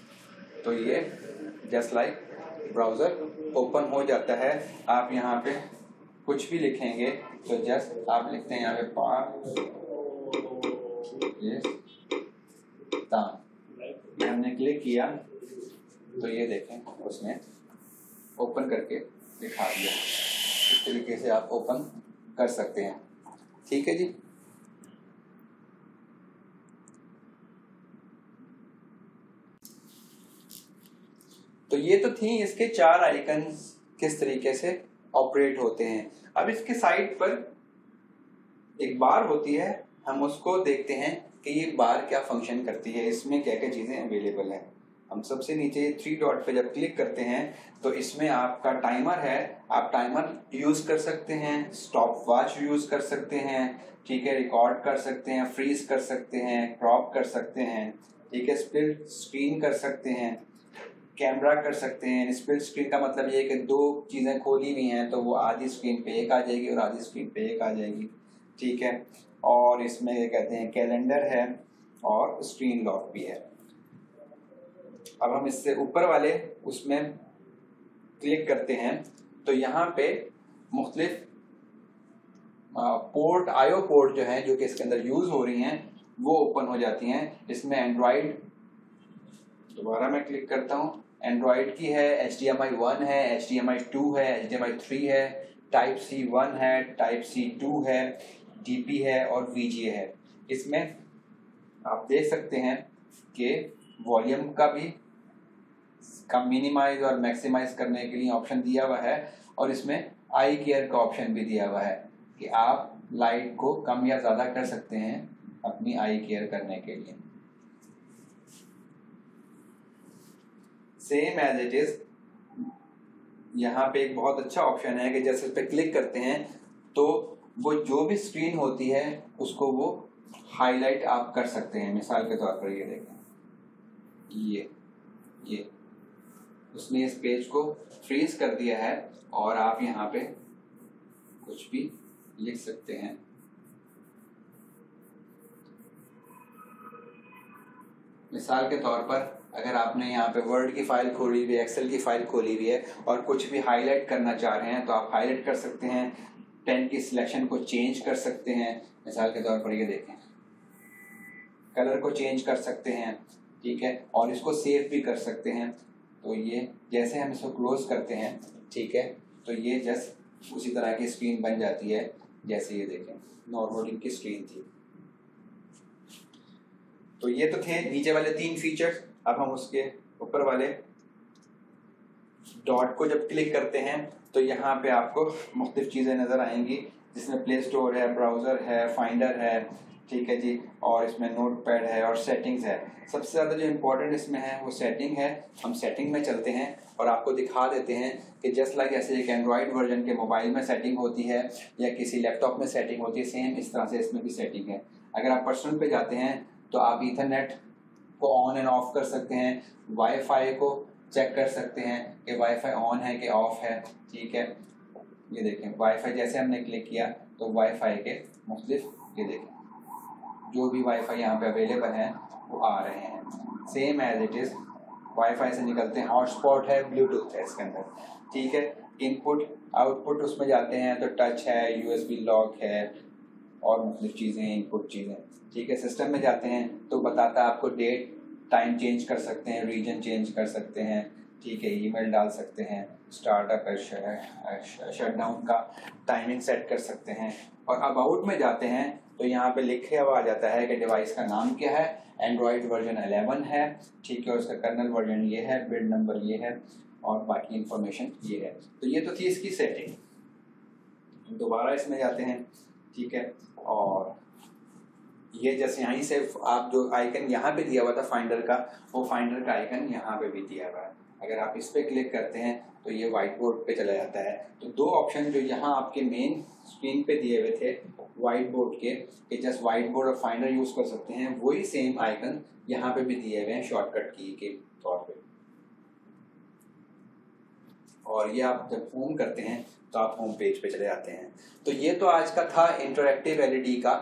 तो ये जस्ट लाइक ब्राउजर ओपन हो जाता है। आप यहाँ पे कुछ भी लिखेंगे तो जस्ट आप लिखते हैं यहाँ पे पाकिस्तान, हमने क्लिक किया तो ये देखें उसने ओपन करके दिखा दिया। इस तरीके से आप ओपन कर सकते हैं। ठीक है जी। तो ये तो थी इसके 4 आइकन्स किस तरीके से ऑपरेट होते हैं। अब इसके साइड पर एक बार होती है, हम उसको देखते हैं कि ये बार क्या फंक्शन करती है, इसमें क्या क्या चीज़ें अवेलेबल हैं। हम सबसे नीचे 3 डॉट पे जब क्लिक करते हैं तो इसमें आपका टाइमर है, आप टाइमर यूज़ कर सकते हैं, स्टॉप वॉच यूज़ कर सकते हैं, ठीक है, रिकॉर्ड कर सकते हैं, फ्रीज कर सकते हैं, क्रॉप कर सकते हैं, ठीक है, स्प्लिट स्क्रीन कर सकते हैं, कैमरा कर सकते हैं। स्प्लिट स्क्रीन का मतलब ये है कि 2 चीज़ें खोली हुई हैं तो वो आधी स्क्रीन पे एक आ जाएगी और आधी स्क्रीन पे एक आ जाएगी, ठीक है। और इसमें ये कहते हैं कैलेंडर है और स्क्रीन लॉक भी है। अब हम इससे ऊपर वाले उसमें क्लिक करते हैं तो यहाँ पे मुख्तलिफ पोर्ट आईओ पोर्ट जो है जो कि इसके अंदर यूज़ हो रही हैं वो ओपन हो जाती हैं। इसमें एंड्रॉयड, दोबारा मैं क्लिक करता हूँ, एंड्रॉयड की है, HDMI 1 है, HDMI 2 है, HDMI 3 है, टाइप C 1 है, टाइप C 2 है, DP है और VGA है। इसमें आप देख सकते हैं कि वॉल्यूम का भी मिनिमाइज और मैक्सिमाइज करने के लिए ऑप्शन दिया हुआ है और इसमें आई केयर का ऑप्शन भी दिया हुआ है कि आप लाइट को कम या ज़्यादा कर सकते हैं अपनी आई केयर करने के लिए। सेम एज इट इज यहाँ पे एक बहुत अच्छा ऑप्शन है कि जैसे इस पे क्लिक करते हैं तो वो जो भी स्क्रीन होती है उसको वो हाईलाइट आप कर सकते हैं। मिसाल के तौर पर ये देखें, ये उसने इस पेज को फ्रीज कर दिया है और आप यहाँ पे कुछ भी लिख सकते हैं। मिसाल के तौर पर अगर आपने यहाँ पे वर्ड की फाइल खोली हुई है, एक्सेल की फाइल खोली हुई है और कुछ भी हाईलाइट करना चाह रहे हैं तो आप हाईलाइट कर सकते हैं, पेन की सिलेक्शन को चेंज कर सकते हैं। मिसाल के तौर पर ये देखें, कलर को चेंज कर सकते हैं, ठीक है, और इसको सेव भी कर सकते हैं। तो ये जैसे हम इसको क्लोज करते हैं, ठीक है, तो ये जस्ट उसी तरह की स्क्रीन बन जाती है जैसे ये देखें नॉर्मल इनकी स्क्रीन थी। तो ये तो थे नीचे वाले 3 फीचर्स। अब हम उसके ऊपर वाले डॉट को जब क्लिक करते हैं तो यहाँ पे आपको मुख्तलिफ चीज़ें नज़र आएंगी जिसमें प्ले स्टोर है, ब्राउज़र है, फाइंडर है, ठीक है जी, और इसमें नोट पैड है और सेटिंग्स है। सबसे ज़्यादा जो इम्पोर्टेंट इसमें है वो सेटिंग है। हम सेटिंग में चलते हैं और आपको दिखा देते हैं कि जस्ट लाइक ऐसे एक एंड्रॉयड वर्जन के मोबाइल में सेटिंग होती है या किसी लैपटॉप में सेटिंग होती है, सेम इस तरह से इसमें भी सेटिंग है। अगर आप पर्सनल पे जाते हैं तो आप ईथरनेट को ऑन एंड ऑफ कर सकते हैं, वाईफाई को चेक कर सकते हैं कि वाईफाई ऑन है कि ऑफ है, ठीक है। ये देखें वाईफाई जैसे हमने क्लिक किया तो वाईफाई के मुख्तलिफ, ये देखें जो भी वाईफाई यहाँ पे अवेलेबल हैं वो आ रहे हैं। Same as it is WiFi से निकलते हैं, हॉटस्पॉट है, ब्लूटूथ है इसके अंदर, ठीक है। इनपुट आउटपुट उसमें जाते हैं तो टच है, USB लॉक है और मुख्तलिफ चीज़ें, इनपुट चीज़ें, ठीक है। सिस्टम में जाते हैं तो बताता है आपको डेट टाइम चेंज कर सकते हैं, रीजन चेंज कर सकते हैं, ठीक है, ईमेल डाल सकते हैं, स्टार्टअप शटडाउन का टाइमिंग सेट कर सकते हैं। और अबाउट में जाते हैं तो यहाँ पे लिखे हुआ आ जाता है कि डिवाइस का नाम क्या है, एंड्रॉयड वर्जन 11 है, ठीक है, और उसका कर्नल वर्जन ये है, बिल्ड नंबर ये है और बाकी इंफॉर्मेशन ये है। तो ये तो थी इसकी सेटिंग। दोबारा इसमें जाते हैं, ठीक है, और ये जैसे यहीं से आप जो आइकन यहाँ पे दिया हुआ था फाइंडर का, वो फाइंडर का आइकन यहाँ पे भी दिया हुआ है। अगर आप इस पर क्लिक करते हैं तो ये व्हाइट बोर्ड पे चला जाता है। तो दो ऑप्शन जो यहाँ आपके मेन स्क्रीन पे दिए हुए थे व्हाइट बोर्ड के, कि जस्ट व्हाइट बोर्ड और फाइंडर यूज कर सकते हैं, वही सेम आइकन यहाँ पे भी दिए हुए हैं शॉर्टकट की के तौर पे। और ये आप जब होम करते हैं तो आप होम पेज पे चले जाते हैं। तो ये तो आज का था इंटरैक्टिव एलईडी का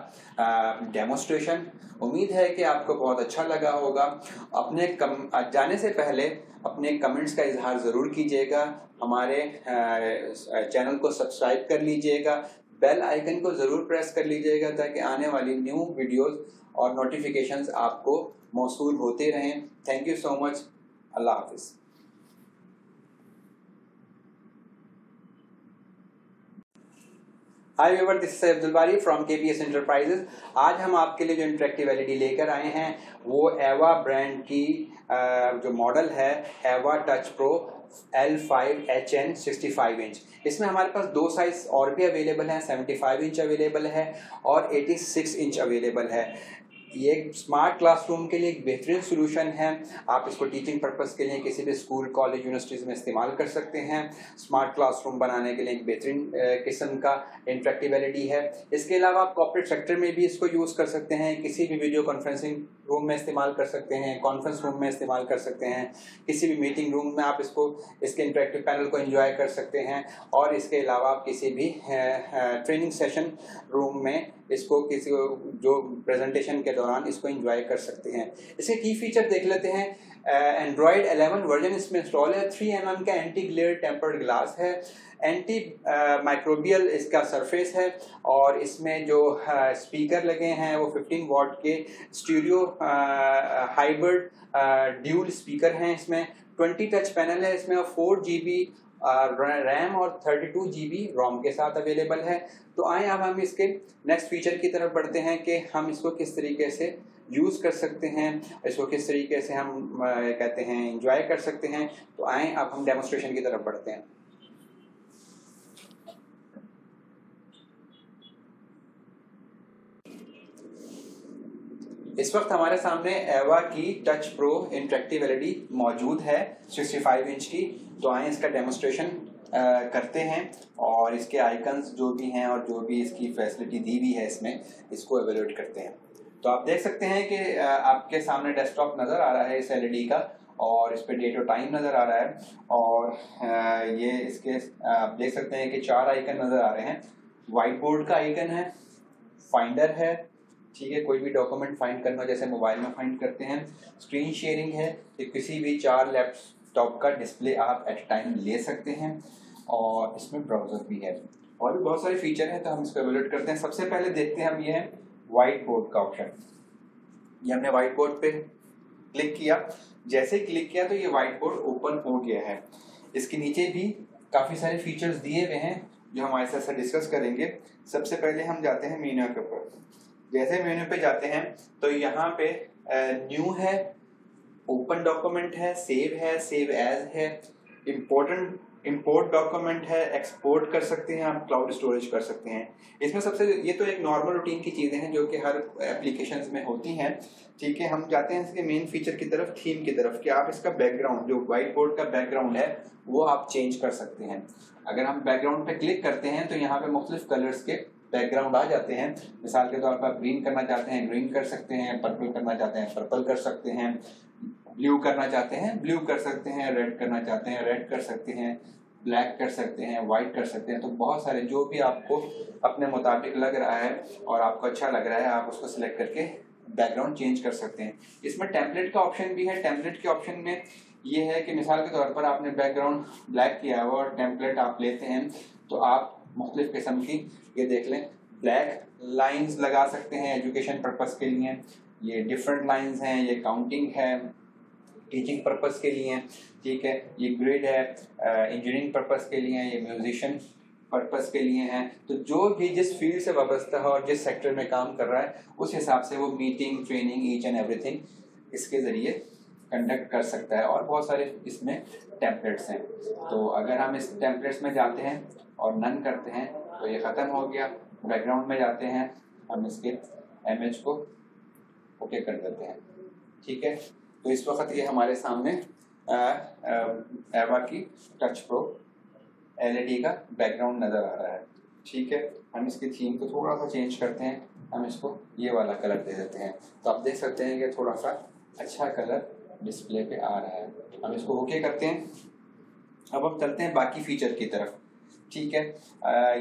डेमोस्ट्रेशन। उम्मीद है कि आपको बहुत अच्छा लगा होगा। अपने जाने से पहले अपने कमेंट्स का इजहार ज़रूर कीजिएगा, हमारे चैनल को सब्सक्राइब कर लीजिएगा, बेल आइकन को ज़रूर प्रेस कर लीजिएगा ताकि आने वाली न्यू वीडियोस और नोटिफिकेशंस आपको मौसूल होते रहें। Thank you so much. Allah हाफिज़। Hi viewer, this is Abdul Bari from KPS enterprises. आज हम आपके लिए जो इंटरेक्टिव एलईडी लेकर आए हैं वो एवा ब्रांड की जो मॉडल है एवा टच प्रो L5HN 65 इंच। इसमें हमारे पास दो साइज और भी अवेलेबल हैं, 75 इंच अवेलेबल है और 86 इंच अवेलेबल है। ये स्मार्ट क्लासरूम के लिए एक बेहतरीन सोल्यूशन है। आप इसको टीचिंग पर्पस के लिए किसी भी स्कूल, कॉलेज, यूनिवर्सिटीज़ में इस्तेमाल कर सकते हैं। स्मार्ट क्लासरूम बनाने के लिए एक बेहतरीन किस्म का इंटरेक्टिव एलईडी है। इसके अलावा आप कॉर्पोरेट सेक्टर में भी इसको यूज़ कर सकते हैं, किसी भी वीडियो कॉन्फ्रेंसिंग रूम में इस्तेमाल कर सकते हैं, कॉन्फ्रेंस रूम में इस्तेमाल कर सकते हैं, किसी भी मीटिंग रूम में आप इसके इंटरेक्टिव पैनल को एंजॉय कर सकते हैं। और इसके अलावा आप किसी भी ट्रेनिंग सेशन रूम में इसको किसी जो प्रेजेंटेशन के दौरान इसको एंजॉय कर सकते हैं। इसके की फीचर देख लेते हैं। एंड्रॉयड 11 वर्जन इसमें इंस्टॉल है, 3 mm का एंटी ग्लेयर टेम्पर्ड ग्लास है, एंटी माइक्रोबियल इसका सरफेस है और इसमें जो स्पीकर लगे हैं वो 15 वॉट के स्टीरियो हाइब्रिड ड्यूल स्पीकर हैं। इसमें 20 टच पैनल है, इसमें 4 GB रैम और 32 GB रोम के साथ अवेलेबल है। तो आए अब हम इसके नेक्स्ट फीचर की तरफ बढ़ते हैं कि हम इसको किस तरीके से यूज़ कर सकते हैं, इसको किस तरीके से हम कहते हैं एंजॉय कर सकते हैं। तो आए अब हम डेमोस्ट्रेशन की तरफ बढ़ते हैं। इस वक्त हमारे सामने एवा की टच प्रो इंटरेक्टिव एलईडी मौजूद है 65 इंच की। तो आए इसका डेमोस्ट्रेशन करते हैं और इसके आइकन्स जो भी हैं और जो भी इसकी फैसिलिटी दी हुई है इसमें, इसको एवेल्यूएट करते हैं। तो आप देख सकते हैं कि आपके सामने डेस्कटॉप नज़र आ रहा है इस एलईडी का और इस पर डेट और टाइम नज़र आ रहा है। और ये इसके आप देख सकते हैं कि 4 आइकन नज़र आ रहे हैं। व्हाइट बोर्ड का आइकन है, फाइंडर है, ठीक है, कोई भी डॉक्यूमेंट फाइंड करना जैसे मोबाइल में फाइंड करते हैं, स्क्रीन शेयरिंग है कि किसी भी 4 लैपटॉप का डिस्प्ले आप एट टाइम ले सकते हैं और इसमें ब्राउज़र भी है और भी बहुत सारे फीचर हैं। तो हम इसको एवेल्यूएट करते हैं। सबसे पहले देखते हैं हम ये है व्हाइट बोर्ड का ऑप्शन। ये हमने व्हाइट बोर्ड पे क्लिक किया, जैसे ही क्लिक किया तो ये व्हाइट बोर्ड ओपन हो गया है। इसके नीचे भी काफ़ी सारे फीचर्स दिए हुए हैं जो हम हमारे साथ डिस्कस करेंगे। सबसे पहले हम जाते हैं मेन्यू के ऊपर। जैसे मेन्यू पे जाते हैं तो यहाँ पे न्यू है, ओपन डॉक्यूमेंट है, सेव एज है, इंपोर्ट डॉक्यूमेंट है, एक्सपोर्ट कर सकते हैं, आप क्लाउड स्टोरेज कर सकते हैं। इसमें सबसे ये तो एक नॉर्मल रूटीन की चीज़ें हैं जो कि हर एप्लीकेशंस में होती हैं, ठीक है। हम जाते हैं इसके मेन फीचर की तरफ, थीम की तरफ, कि आप इसका बैकग्राउंड जो व्हाइट बोर्ड का बैकग्राउंड है वो आप चेंज कर सकते हैं। अगर हम बैकग्राउंड पे क्लिक करते हैं तो यहाँ पे मुख्तलिफ कलर्स के बैकग्राउंड आ जाते हैं। मिसाल के तौर पर आप ग्रीन करना चाहते हैं ग्रीन कर सकते हैं, पर्पल करना चाहते हैं पर्पल कर सकते हैं, ब्लू करना चाहते हैं ब्लू कर सकते हैं, रेड करना चाहते हैं रेड कर सकते हैं, ब्लैक कर सकते हैं, वाइट कर सकते हैं। तो बहुत सारे जो भी आपको अपने मुताबिक लग रहा है और आपको अच्छा लग रहा है आप उसको सिलेक्ट करके बैकग्राउंड चेंज कर सकते हैं। इसमें टेम्पलेट का ऑप्शन भी है। टेम्पलेट के ऑप्शन में ये है कि मिसाल के तौर पर आपने बैकग्राउंड ब्लैक किया हुआ और टेम्पलेट आप लेते हैं तो आप मुख्तलिफ किस्म की, ये देख लें, ब्लैक लाइंस लगा सकते हैं एजुकेशन पर्पस के लिए, ये डिफरेंट लाइंस हैं, ये काउंटिंग है, टीचिंग पर्पस के लिए, ठीक है, ये ग्रिड है इंजीनियरिंग पर्पस के लिए, ये म्यूजिशियन पर्पस के लिए हैं। तो जो भी जिस फील्ड से वाबस्ता है और जिस सेक्टर में काम कर रहा है उस हिसाब से वो meeting, training, each and everything इसके ज़रिए कंडक्ट कर सकता है। और बहुत सारे इसमें टेम्पलेट्स हैं। तो अगर हम इस टेम्पलेट्स में जाते हैं और नन करते हैं तो ये ख़त्म हो गया। बैकग्राउंड में जाते हैं, हम इसके इमेज को ओके कर देते हैं, ठीक है। तो इस वक्त ये हमारे सामने एवा की टच प्रो LED का बैकग्राउंड नज़र आ रहा है। ठीक है, हम इसकी थीम को थोड़ा सा चेंज करते हैं, हम इसको ये वाला कलर दे देते हैं। तो आप देख सकते हैं कि थोड़ा सा अच्छा कलर डिस्प्ले पे आ रहा है। हम इसको ओके करते हैं। अब हम चलते हैं बाकी फीचर की तरफ। ठीक है,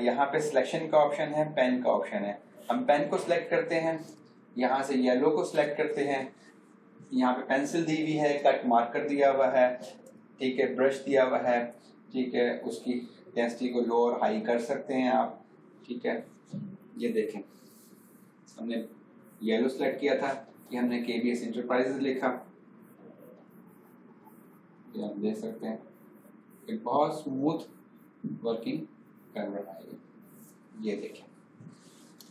यहाँ पे सिलेक्शन का ऑप्शन है, पेन का ऑप्शन है। हम पेन को सिलेक्ट करते हैं, यहाँ से येलो को सिलेक्ट करते हैं। यहाँ पे पेंसिल दी हुई है, कट मार्कर दिया हुआ है। ठीक है, ब्रश दिया हुआ है। ठीक है, उसकी डेंसिटी को लो और हाई कर सकते हैं आप। ठीक है, ये देखें हमने येलो सेलेक्ट किया था, कि हमने KBS इंटरप्राइजेज लिखा, ये आप देख सकते हैं एक बहुत स्मूथ वर्किंग कर रहा है। ये देखें।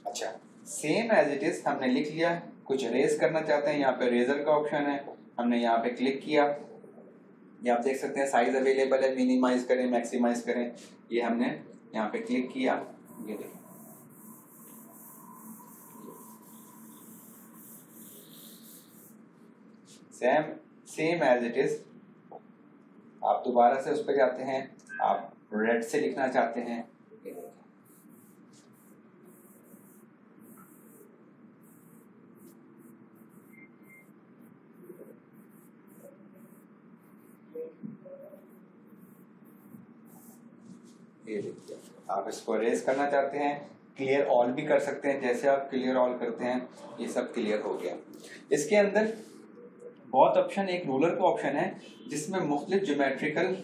अच्छा, सेम एज इट इज हमने लिख लिया। कुछ रेज करना चाहते हैं, यहाँ पे रेजर का ऑप्शन है, हमने यहाँ पे क्लिक किया। ये आप देख सकते हैं साइज अवेलेबल है, मिनिमाइज करें मैक्सिमाइज करें, ये हमने यहाँ पे क्लिक किया। ये देखें, सेम एज इट इज। आप दोबारा से उस पर जाते हैं, आप रेड से लिखना चाहते हैं, ये देखिए। आप इसको रेज करना चाहते हैं, क्लियर ऑल भी कर सकते हैं। जैसे आप क्लियर ऑल करते हैं, ये सब क्लियर हो गया। इसके अंदर बहुत ऑप्शन, एक रूलर का ऑप्शन है जिसमें मुख्तलिफ ज्योमेट्रिकल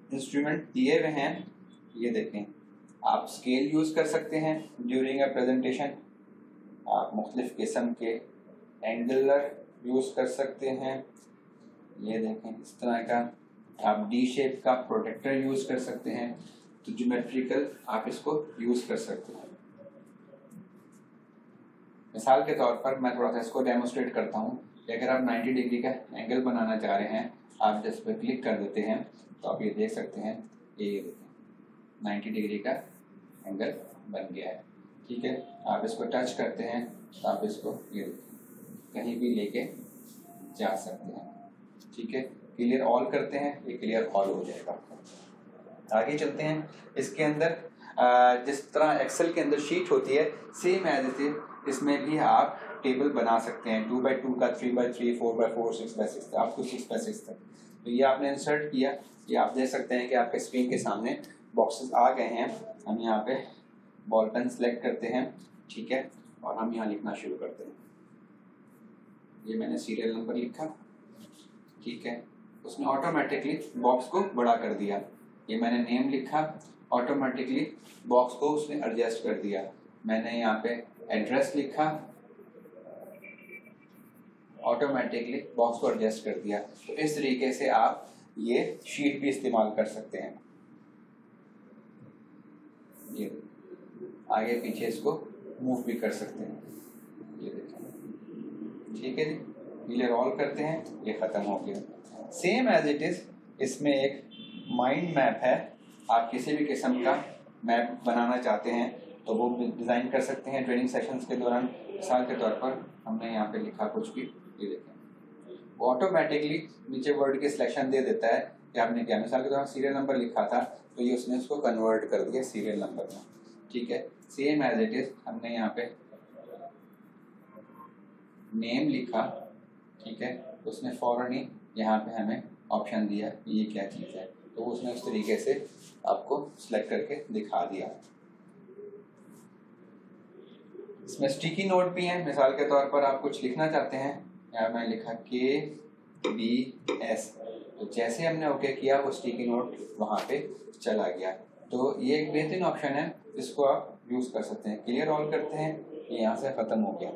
इंस्ट्रूमेंट दिए हुए हैं। ये देखें, आप स्केल यूज कर सकते हैं ड्यूरिंग अ प्रेजेंटेशन। आप मुख्तलिफ किस्म के एंगुलर यूज कर सकते हैं। ये देखें, इस तरह का आप डी शेप का प्रोटेक्टर यूज कर सकते हैं। तो ज्योमेट्रिकल आप इसको यूज कर सकते हैं। मिसाल के तौर पर मैं थोड़ा सा इसको डेमोस्ट्रेट करता हूँ कि अगर आप 90 डिग्री का एंगल बनाना चाह रहे हैं, आप जिस पर क्लिक कर देते हैं तो आप ये देख सकते हैं, ये देखें 90 डिग्री का एंगल बन गया है। ठीक है, आप इसको टच करते हैं तो आप इसको ये कहीं भी लेके जा सकते हैं। ठीक है, क्लियर ऑल करते हैं, ये क्लियर ऑल हो जाएगा। आगे चलते हैं। इसके अंदर जिस तरह एक्सेल के अंदर शीट होती है, सेम एज इट इज इसमें भी आप टेबल बना सकते हैं। 2x2 का, 3x3, 4x4, 6x6, आप कुछ 6x6 तक। तो ये आपने इंसर्ट किया, ये आप देख सकते हैं कि आपके स्क्रीन के सामने बॉक्सेस आ गए हैं। हम यहाँ पे बॉल पेन सेलेक्ट करते हैं। ठीक है, और हम यहाँ लिखना शुरू करते हैं। ये मैंने सीरियल नंबर लिखा। ठीक है, उसने ऑटोमेटिकली बॉक्स को बड़ा कर दिया। ये मैंने नेम लिखा, ऑटोमेटिकली बॉक्स को उसने एडजस्ट कर दिया। मैंने यहाँ पे एड्रेस लिखा, ऑटोमेटिकली बॉक्स को एडजस्ट कर दिया। तो इस तरीके से आप ये शीट भी इस्तेमाल कर सकते हैं। ये आगे पीछे इसको मूव भी कर सकते हैं। ये देखें। ठीक है जी, क्लियर ऑल करते हैं, ये खत्म हो गया। सेम एज इट इज इसमें एक माइंड मैप है। आप किसी भी किस्म का मैप बनाना चाहते हैं तो वो डिज़ाइन कर सकते हैं ट्रेनिंग सेशंस के दौरान। मिसाल के तौर पर हमने यहाँ पे लिखा कुछ भी, ये देखें, वो ऑटोमेटिकली नीचे वर्ड की सिलेक्शन दे देता है कि आपने क्या। मिसाल के तौर पर सीरियल नंबर लिखा था तो ये उसने उसको कन्वर्ट कर दिया सीरियल नंबर में। ठीक है, सेम एज इट इज हमने यहाँ पे नेम लिखा। ठीक है, उसने फौरन ही यहाँ पे हमें ऑप्शन दिया ये क्या चीज़ है, तो उसने उस तरीके से आपको सिलेक्ट करके दिखा दिया। इसमें स्टिकी नोट भी है। मिसाल के तौर पर आप कुछ लिखना चाहते हैं, यहाँ मैं लिखा KBS, तो जैसे हमने ओके किया वो स्टिकी नोट वहाँ पे चला गया। तो ये एक बेहतरीन ऑप्शन है, इसको आप यूज़ कर सकते हैं। क्लियर ऑल करते हैं, ये यहाँ से ख़त्म हो गया।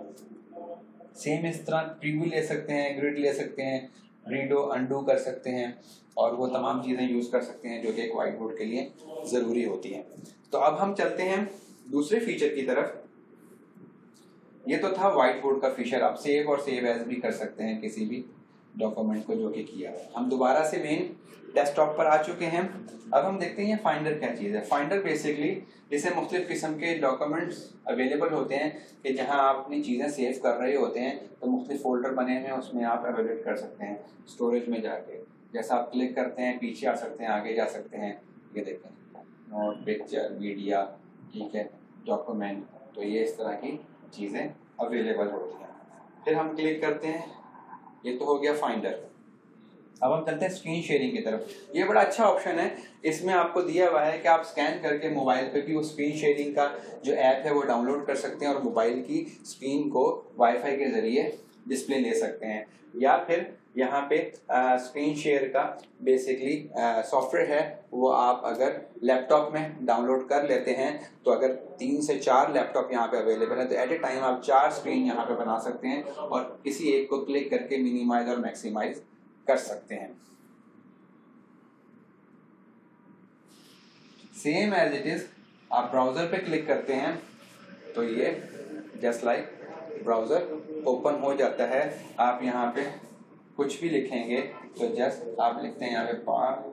सेम इस तरह प्रीव्यू ले सकते हैं, ग्रिड ले सकते हैं, रीडो अनडू कर सकते हैं, और वो तमाम चीज़ें यूज़ कर सकते हैं जो कि एक वाइट बोर्ड के लिए ज़रूरी होती हैं। तो अब हम चलते हैं दूसरे फीचर की तरफ। ये तो था व्हाइट बोर्ड का फीचर, आप सेव और सेव एज भी कर सकते हैं किसी भी डॉक्यूमेंट को जो कि किया। हम दोबारा से मेन डेस्कटॉप पर आ चुके हैं। अब हम देखते हैं फाइंडर क्या चीज़ है। फाइंडर बेसिकली जिसे मुख्तलिफ किस्म के डॉक्यूमेंट्स अवेलेबल होते हैं कि जहां आप अपनी चीज़ें सेव कर रहे होते हैं, तो मुख्तलिफ फोल्डर बने हुए हैं, उसमें आप एवेलेट कर सकते हैं स्टोरेज में जाके। जैसा आप क्लिक करते हैं पीछे आ सकते हैं, आगे जा सकते हैं। ये देखें नोट, पिक्चर, मीडिया, ठीक है, डॉक्यूमेंट, तो ये इस तरह की चीज़ें अवेलेबल होती हैं। फिर हम क्लिक करते हैं, ये तो हो गया फाइंडर। अब हम चलते हैं स्क्रीन शेयरिंग की तरफ। ये बड़ा अच्छा ऑप्शन है, इसमें आपको दिया हुआ है कि आप स्कैन करके मोबाइल पे भी वो स्क्रीन शेयरिंग का जो ऐप है वो डाउनलोड कर सकते हैं और मोबाइल की स्क्रीन को वाईफाई के ज़रिए डिस्प्ले ले सकते हैं। या फिर यहाँ पे स्क्रीन शेयर का बेसिकली सॉफ्टवेयर है, वो आप अगर लैपटॉप में डाउनलोड कर लेते हैं तो अगर 3 से 4 लैपटॉप यहाँ पे अवेलेबल है तो एट ए टाइम आप 4 स्क्रीन यहाँ पे बना सकते हैं और किसी एक को क्लिक करके मिनिमाइज और मैक्सिमाइज कर सकते हैं। सेम एज इट इज आप ब्राउजर पे क्लिक करते हैं तो ये जस्ट लाइक ब्राउजर ओपन हो जाता है। आप यहाँ पे कुछ भी लिखेंगे तो जस्ट आप लिखते हैं यहाँ पे पाकिस्तान,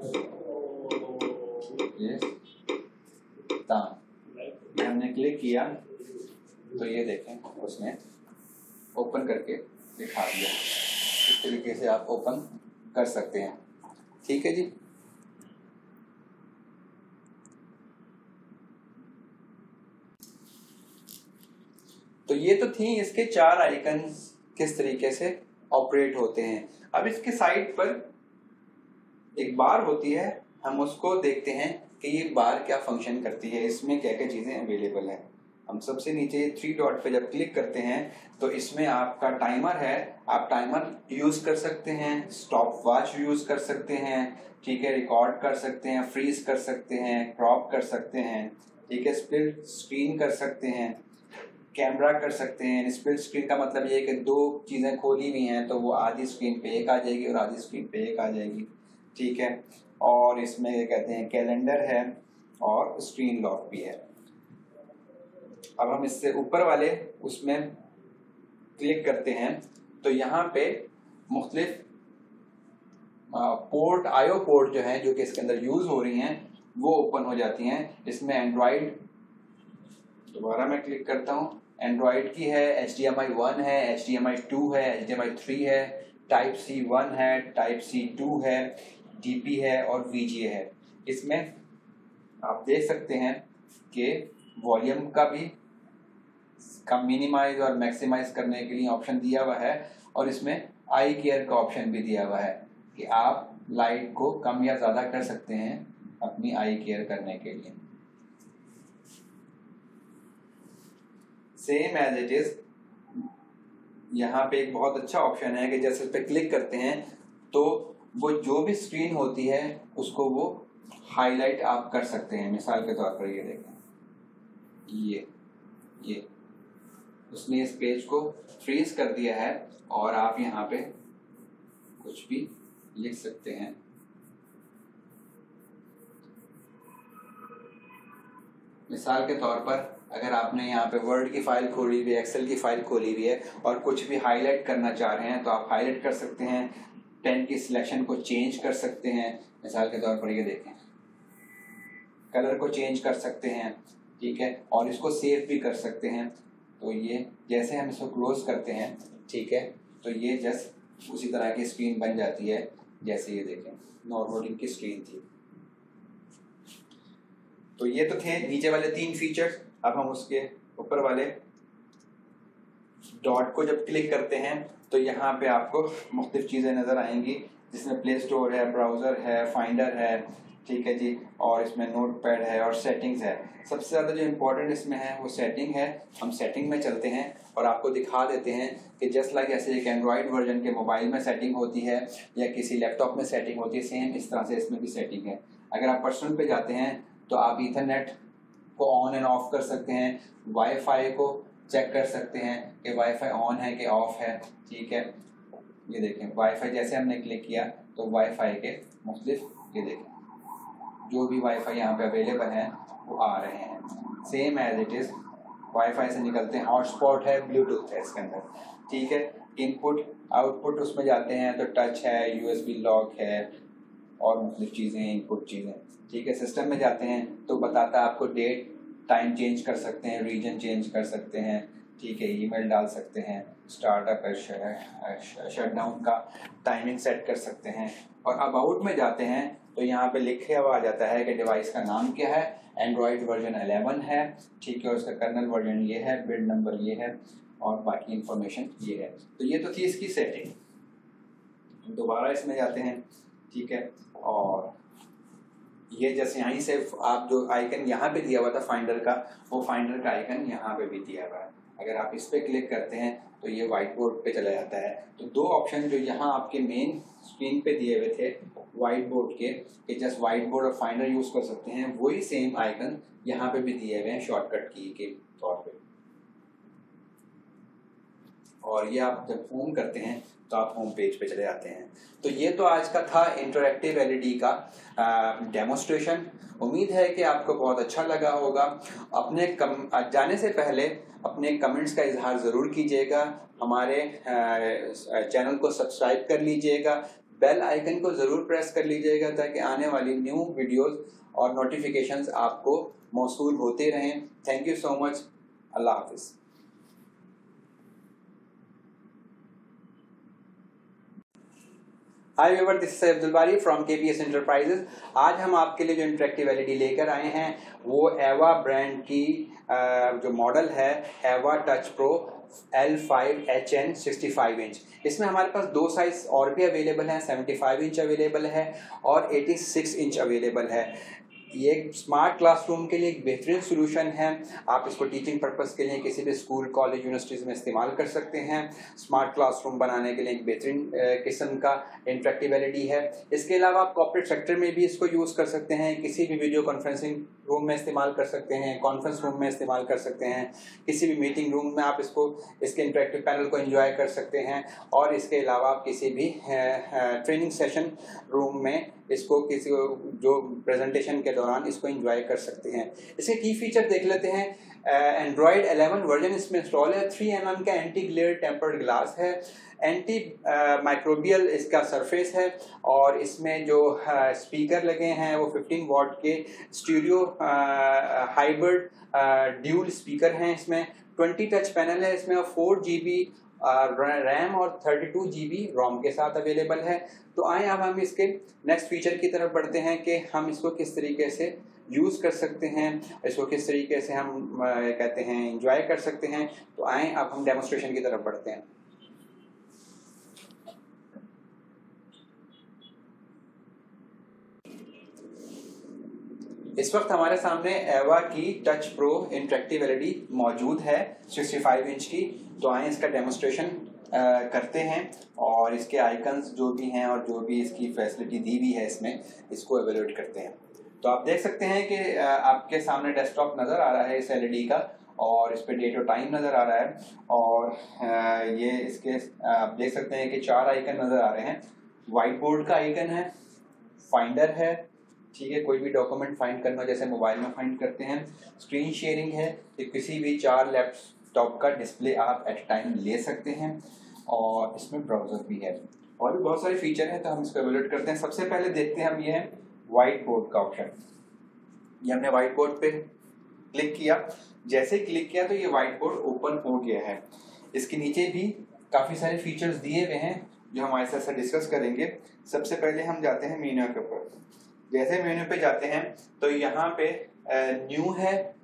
हमने क्लिक किया तो ये देखें उसने ओपन करके दिखा दिया। इस तरीके से आप ओपन कर सकते हैं। ठीक है जी। तो ये तो थी इसके 4 आइकन्स किस तरीके से ऑपरेट होते हैं। अब इसके साइड पर एक बार होती है, हम उसको देखते हैं कि ये बार क्या फंक्शन करती है, इसमें क्या क्या चीज़ें अवेलेबल है। हम सबसे नीचे 3 डॉट पे जब क्लिक करते हैं तो इसमें आपका टाइमर है, आप टाइमर यूज़ कर सकते हैं, स्टॉप वॉच यूज़ कर सकते हैं, ठीक है, रिकॉर्ड कर सकते हैं, फ्रीज कर सकते हैं, क्रॉप कर सकते हैं, ठीक है, स्प्लिट स्क्रीन कर सकते हैं, कैमरा कर सकते हैं। स्प्लिट स्क्रीन का मतलब ये है कि 2 चीज़ें खोली हुई हैं तो वो आधी स्क्रीन पे एक आ जाएगी और आधी स्क्रीन पे एक आ जाएगी, ठीक है। और इसमें ये कहते हैं कैलेंडर है और स्क्रीन लॉक भी है। अब हम इससे ऊपर वाले उसमें क्लिक करते हैं तो यहाँ पे मुख्तलिफ पोर्ट, आईओ पोर्ट जो है जो कि इसके अंदर यूज़ हो रही हैं वो ओपन हो जाती हैं। इसमें एंड्रॉयड, दोबारा मैं क्लिक करता हूँ, एंड्रॉयड की है, HDMI 1 है, HDMI 2 है, HDMI 3 है, टाइप C 1 है, टाइप C 2 है, DP है और VGA है। इसमें आप देख सकते हैं कि वॉल्यूम का भी मिनिमाइज और मैक्सिमाइज करने के लिए ऑप्शन दिया हुआ है और इसमें आई केयर का ऑप्शन भी दिया हुआ है कि आप लाइट को कम या ज़्यादा कर सकते हैं अपनी आई केयर करने के लिए। सेम एज इट इज यहाँ पे एक बहुत अच्छा ऑप्शन है कि जैसे इस पे क्लिक करते हैं तो वो जो भी स्क्रीन होती है उसको वो हाईलाइट आप कर सकते हैं। मिसाल के तौर पर ये देखें, ये उसने इस पेज को फ्रीज कर दिया है और आप यहाँ पे कुछ भी लिख सकते हैं। मिसाल के तौर पर अगर आपने यहाँ पे वर्ड की फाइल खोली हुई है, एक्सेल की फाइल खोली हुई है और कुछ भी हाईलाइट करना चाह रहे हैं तो आप हाईलाइट कर सकते हैं, पेन की सिलेक्शन को चेंज कर सकते हैं। मिसाल के तौर पर ये देखें, कलर को चेंज कर सकते हैं, ठीक है, और इसको सेव भी कर सकते हैं। तो ये जैसे हम इसको क्लोज करते हैं, ठीक है, तो ये जस्ट उसी तरह की स्क्रीन बन जाती है जैसे ये देखें नॉर्मल इनकी स्क्रीन थी। तो ये तो थे नीचे वाले 3 फीचर्स। अब हम उसके ऊपर वाले डॉट को जब क्लिक करते हैं तो यहाँ पे आपको मुख्तलिफ चीज़ें नज़र आएंगी जिसमें प्ले स्टोर है, ब्राउज़र है, फाइंडर है, ठीक है जी, और इसमें नोट पैड है और सेटिंग्स है। सबसे ज़्यादा जो इम्पोर्टेंट इसमें है वो सेटिंग है। हम सेटिंग में चलते हैं और आपको दिखा देते हैं कि जस्ट लाइक ऐसे एक एंड्रॉयड वर्जन के मोबाइल में सेटिंग होती है या किसी लैपटॉप में सेटिंग होती है, सेम इस तरह से इसमें भी सेटिंग है। अगर आप पर्सनल पे जाते हैं तो आप ईथरनेट को ऑन एंड ऑफ कर सकते हैं, वाईफाई को चेक कर सकते हैं कि वाईफाई ऑन है कि ऑफ है, ठीक है। ये देखें वाईफाई जैसे हमने क्लिक किया तो वाईफाई के मुख्तलिफ, ये देखें जो भी वाईफाई यहाँ पे अवेलेबल हैं वो आ रहे हैं। Same as it is WiFi से निकलते हैं, हॉटस्पॉट है, ब्लूटूथ है इसके अंदर, ठीक है। इनपुट आउटपुट उसमें जाते हैं तो टच है, USB लॉक है और मुख्तलिफ चीज़ें हैं, इनपुट चीज़ें, ठीक है। सिस्टम में जाते हैं तो बताता है आपको डेट टाइम चेंज कर सकते हैं, रीजन चेंज कर सकते हैं, ठीक है, ईमेल डाल सकते हैं, स्टार्टअप शटडाउन का टाइमिंग सेट कर सकते हैं। और अबाउट में जाते हैं तो यहाँ पे लिखे हुआ आ जाता है कि डिवाइस का नाम क्या है, एंड्रॉयड वर्जन 11 है, ठीक है, उसका कर्नल वर्जन ये है, बिल्ड नंबर ये है और बाकी इंफॉर्मेशन ये है। तो ये तो थी इसकी सेटिंग। दोबारा इसमें जाते हैं, ठीक है, और ये जैसे यहीं से आप जो आइकन यहाँ पे दिया हुआ था फाइंडर का, वो फाइंडर का आइकन यहाँ पे भी दिया हुआ है। अगर आप इस पे क्लिक करते हैं तो ये व्हाइट बोर्ड पे चला जाता है। तो दो ऑप्शन जो यहाँ आपके मेन स्क्रीन पे दिए हुए थे व्हाइट बोर्ड के, कि जस्ट व्हाइट बोर्ड और फाइंडर यूज कर सकते हैं, वही सेम आइकन यहाँ पे भी दिए हुए हैं शॉर्टकट की के तौर पे। और ये आप जब होम करते हैं तो आप होम पेज पे चले जाते हैं। तो ये तो आज का था इंटरैक्टिव एलईडी का डेमोस्ट्रेशन। उम्मीद है कि आपको बहुत अच्छा लगा होगा। अपने जाने से पहले अपने कमेंट्स का इजहार ज़रूर कीजिएगा, हमारे चैनल को सब्सक्राइब कर लीजिएगा, बेल आइकन को ज़रूर प्रेस कर लीजिएगा ताकि आने वाली न्यू वीडियोस और नोटिफिकेशंस आपको मौसूल होते रहें। Thank you so much. Allah हाफिज़। Hi viewer, this is Abdul Bari from KPS enterprises. आज हम आपके लिए जो इंटरेक्टिव एलईडी लेकर आए हैं वो एवा ब्रांड की जो मॉडल है एवा टच प्रो L5HN 65 इंच। इसमें हमारे पास दो साइज और भी अवेलेबल हैं, 75 इंच अवेलेबल है और 86 इंच अवेलेबल है। ये स्मार्ट क्लासरूम के लिए एक बेहतरीन सोल्यूशन है। आप इसको टीचिंग पर्पस के लिए किसी भी स्कूल, कॉलेज, यूनिवर्सिटीज़ में इस्तेमाल कर सकते हैं। स्मार्ट क्लासरूम बनाने के लिए एक बेहतरीन किस्म का इंटरेक्टिव एलईडी है। इसके अलावा आप कॉर्पोरेट सेक्टर में भी इसको यूज़ कर सकते हैं, किसी भी वीडियो कॉन्फ्रेंसिंग रूम में इस्तेमाल कर सकते हैं, कॉन्फ्रेंस रूम में इस्तेमाल कर सकते हैं, किसी भी मीटिंग रूम में आप इसके इंटरेक्टिव पैनल को एंजॉय कर सकते हैं। और इसके अलावा आप किसी भी ट्रेनिंग सेशन रूम में इसको किसी जो प्रेजेंटेशन के दौरान इसको एंजॉय कर सकते हैं। इसके की फीचर देख लेते हैं। एंड्रॉयड 11 वर्जन इसमें इंस्टॉल है, 3mm का एंटी ग्लेयर टेम्पर्ड ग्लास है, एंटी माइक्रोबियल इसका सरफेस है और इसमें जो स्पीकर लगे हैं वो 15 वॉट के स्टीरियो हाइब्रिड ड्यूल स्पीकर हैं। इसमें 20 टच पैनल है, इसमें 4 GB रैम और 32 GB रोम के साथ अवेलेबल है। तो आए अब हम इसके नेक्स्ट फीचर की तरफ बढ़ते हैं कि हम इसको किस तरीके से यूज़ कर सकते हैं, इसको किस तरीके से हम कहते हैं एंजॉय कर सकते हैं। तो आए अब हम डेमोस्ट्रेशन की तरफ बढ़ते हैं। इस वक्त हमारे सामने एवा की टच प्रो इंटरेक्टिव एलईडी मौजूद है 65 इंच की। तो आए इसका डेमोस्ट्रेशन करते हैं और इसके आइकन्स जो भी हैं और जो भी इसकी फैसिलिटी दी हुई है इसमें, इसको एवेल्यूएट करते हैं। तो आप देख सकते हैं कि आपके सामने डेस्कटॉप नज़र आ रहा है इस एलईडी का और इस पर डेट और टाइम नज़र आ रहा है। और ये इसके आप देख सकते हैं कि 4 आइकन नज़र आ रहे हैं। व्हाइट बोर्ड का आइकन है, फाइंडर है, ठीक है, कोई भी डॉक्यूमेंट फाइंड करना जैसे मोबाइल में फाइंड करते हैं, स्क्रीन शेयरिंग है कि किसी भी 4 लैपटॉप का डिस्प्ले आप एट टाइम ले सकते हैं और इसमें ब्राउज़र भी है और भी बहुत सारे फीचर हैं। तो हम इसको एवेल्यूएट करते हैं। सबसे पहले देखते हैं हम ये है व्हाइट बोर्ड का ऑप्शन। ये हमने व्हाइट बोर्ड पे क्लिक किया, जैसे ही क्लिक किया तो ये व्हाइट बोर्ड ओपन हो गया है। इसके नीचे भी काफ़ी सारे फीचर्स दिए हुए हैं जो हम हमारे साथ डिस्कस करेंगे। सबसे पहले हम जाते हैं मेन्यू के ऊपर। जैसे मेन्यू पे जाते हैं तो यहाँ पे न्यू है,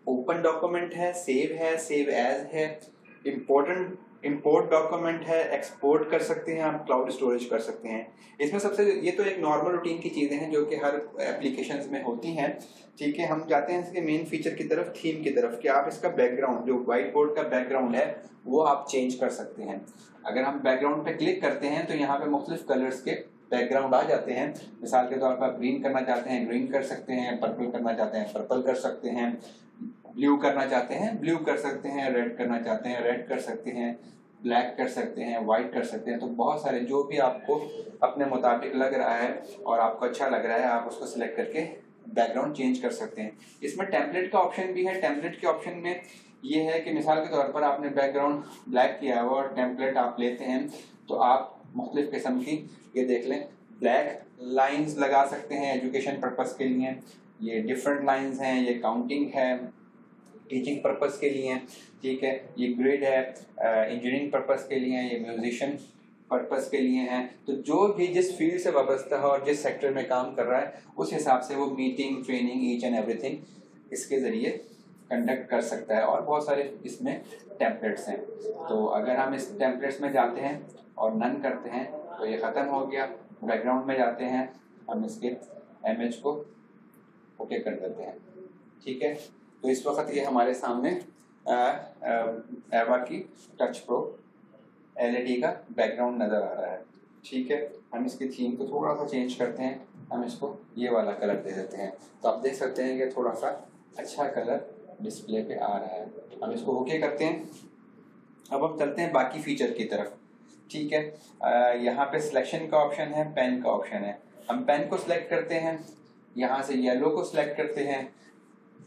ओपन डॉक्यूमेंट है, सेव एज है, इंपोर्ट डॉक्यूमेंट है, एक्सपोर्ट कर सकते हैं, आप क्लाउड स्टोरेज कर सकते हैं। इसमें सबसे ये तो एक नॉर्मल रूटीन की चीज़ें हैं जो कि हर एप्लीकेशंस में होती हैं, ठीक है। हम जाते हैं इसके मेन फीचर की तरफ, थीम की तरफ, कि आप इसका बैकग्राउंड जो व्हाइट बोर्ड का बैकग्राउंड है वो आप चेंज कर सकते हैं। अगर हम बैकग्राउंड पे क्लिक करते हैं तो यहाँ पे मुख्तलिफ कलर्स के बैकग्राउंड आ जाते हैं। मिसाल के तौर पर आप ग्रीन करना चाहते हैं ग्रीन कर सकते हैं, पर्पल करना चाहते हैं पर्पल कर सकते हैं, ब्लू करना चाहते हैं ब्लू कर सकते हैं, रेड करना चाहते हैं रेड कर सकते हैं, ब्लैक कर सकते हैं, वाइट कर सकते हैं। तो बहुत सारे जो भी आपको अपने मुताबिक लग रहा है और आपको अच्छा लग रहा है आप उसको सिलेक्ट करके बैकग्राउंड चेंज कर सकते हैं। इसमें टेम्पलेट का ऑप्शन भी है। टेम्पलेट के ऑप्शन में ये है कि मिसाल के तौर पर आपने बैकग्राउंड ब्लैक किया हुआ और टेम्पलेट आप लेते हैं तो आप मुख्तलिफ किस्म की, ये देख लें, ब्लैक लाइंस लगा सकते हैं एजुकेशन पर्पस के लिए, ये डिफरेंट लाइंस हैं, ये काउंटिंग है, टीचिंग पर्पस के लिए हैं, ठीक है। ये ग्रिड है इंजीनियरिंग पर्पस के लिए, ये म्यूजिशियन पर्पस के लिए हैं। तो जो भी जिस फील्ड से वाबस्ता है और जिस सेक्टर में काम कर रहा है उस हिसाब से वो meeting, training, each and everything इसके ज़रिए कंडक्ट कर सकता है। और बहुत सारे इसमें टेम्पलेट्स हैं। तो अगर हम इस टेम्पलेट्स में जाते हैं और नन करते हैं तो ये ख़त्म हो गया। बैकग्राउंड में जाते हैं, हम इसके इमेज को ओके कर देते हैं, ठीक है। तो इस वक्त ये हमारे सामने एवा की टच प्रो LED का बैकग्राउंड नज़र आ रहा है, ठीक है। हम इसकी थीम को थोड़ा सा चेंज करते हैं, हम इसको ये वाला कलर दे देते हैं। तो आप देख सकते हैं कि थोड़ा सा अच्छा कलर डिस्प्ले पे आ रहा है। हम इसको ओके करते हैं। अब हम चलते हैं बाकी फीचर की तरफ, ठीक है। यहाँ पे सिलेक्शन का ऑप्शन है, पेन का ऑप्शन है। हम पेन को सिलेक्ट करते हैं, यहाँ से येलो को सिलेक्ट करते हैं।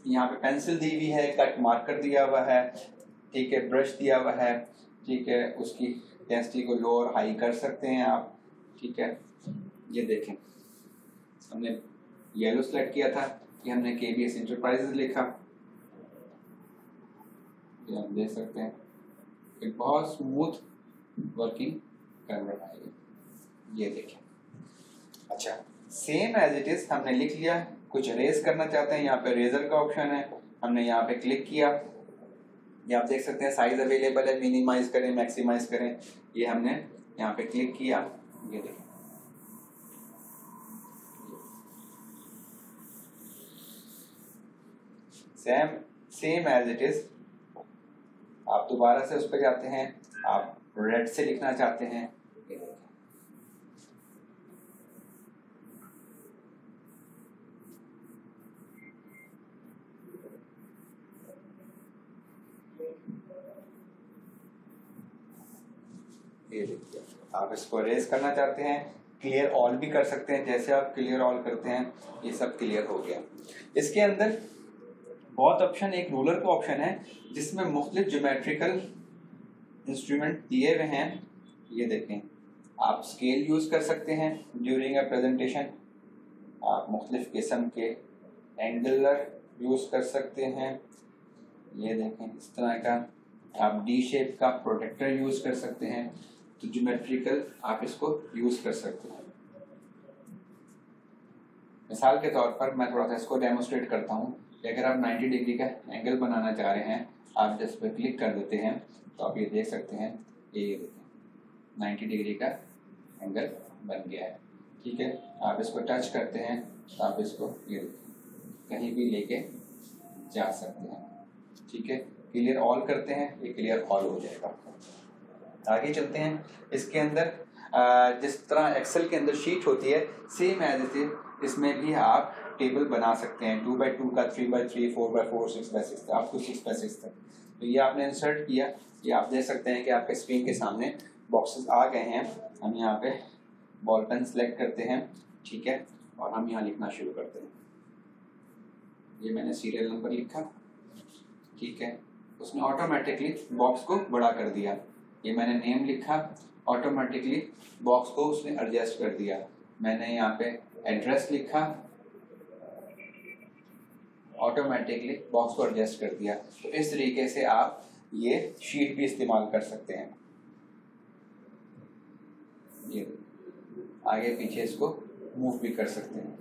यहाँ पे पेंसिल दी हुई है, कट मार्कर दिया हुआ है, ठीक है, ब्रश दिया हुआ है, ठीक है। उसकी डेंसिटी को लो और हाई कर सकते हैं आप, ठीक है। ये देखें, हमने येलो सेलेक्ट किया था कि हमने KBS इंटरप्राइजेज लिखा, ये हम देख सकते हैं एक बहुत स्मूथ वर्किंग कन्वर्ट आएगी, ये देखें। अच्छा, सेम एज इट इज हमने लिख लिया। कुछ रेज करना चाहते हैं, यहाँ पे रेजर का ऑप्शन है, हमने यहाँ पे क्लिक किया। ये आप देख सकते हैं साइज अवेलेबल है, मिनिमाइज करें, मैक्सिमाइज करें, ये हमने यहाँ पे क्लिक किया, ये देखें। Same as it is. आप दोबारा से उस पर जाते हैं, आप रेड से लिखना चाहते हैं, ये देखिए। आप इसको रेज करना चाहते हैं, क्लियर ऑल भी कर सकते हैं। जैसे आप क्लियर ऑल करते हैं ये सब क्लियर हो गया। इसके अंदर बहुत ऑप्शन, एक रूलर का ऑप्शन है जिसमें मुख्तलिफ ज्योमेट्रिकल इंस्ट्रूमेंट दिए हुए हैं, ये देखें। आप स्केल यूज कर सकते हैं ड्यूरिंग अ प्रेजेंटेशन, आप मुख्तलिफ किस्म के एंगुलर यूज कर सकते हैं, ये देखें इस तरह का। आप डी शेप का प्रोटेक्टर यूज कर सकते हैं। तो ज्योमेट्रिकल आप इसको यूज कर सकते हैं। मिसाल के तौर पर मैं थोड़ा सा इसको डेमोस्ट्रेट करता हूँ कि अगर आप 90 डिग्री का एंगल बनाना चाह रहे हैं, आप जिस पर क्लिक कर देते हैं तो आप ये देख सकते हैं, ये देखें 90 डिग्री का एंगल बन गया है, ठीक है। आप इसको टच करते हैं तो आप इसको ये कहीं भी लेके जा सकते हैं, ठीक है। क्लियर ऑल करते हैं, ये क्लियर ऑल हो जाएगा। आगे चलते हैं। इसके अंदर जिस तरह एक्सेल के अंदर शीट होती है, सेम एज इट इज इसमें भी आप टेबल बना सकते हैं। 2x2 का, 3x3, 4x4, 6x6, आप तो 6x6 तक। तो ये आपने इंसर्ट किया, ये आप देख सकते हैं कि आपके स्क्रीन के सामने बॉक्सेस आ गए हैं। हम यहाँ पे बॉल पेन सेलेक्ट करते हैं, ठीक है, और हम यहाँ लिखना शुरू करते हैं। ये मैंने सीरियल नंबर लिखा, ठीक है, उसने ऑटोमेटिकली बॉक्स को बड़ा कर दिया। ये मैंने नेम लिखा, ऑटोमेटिकली बॉक्स को उसने एडजस्ट कर दिया। मैंने यहाँ पे एड्रेस लिखा, ऑटोमेटिकली बॉक्स को एडजस्ट कर दिया। तो इस तरीके से आप ये शीट भी इस्तेमाल कर सकते हैं। ये आगे पीछे इसको मूव भी कर सकते हैं,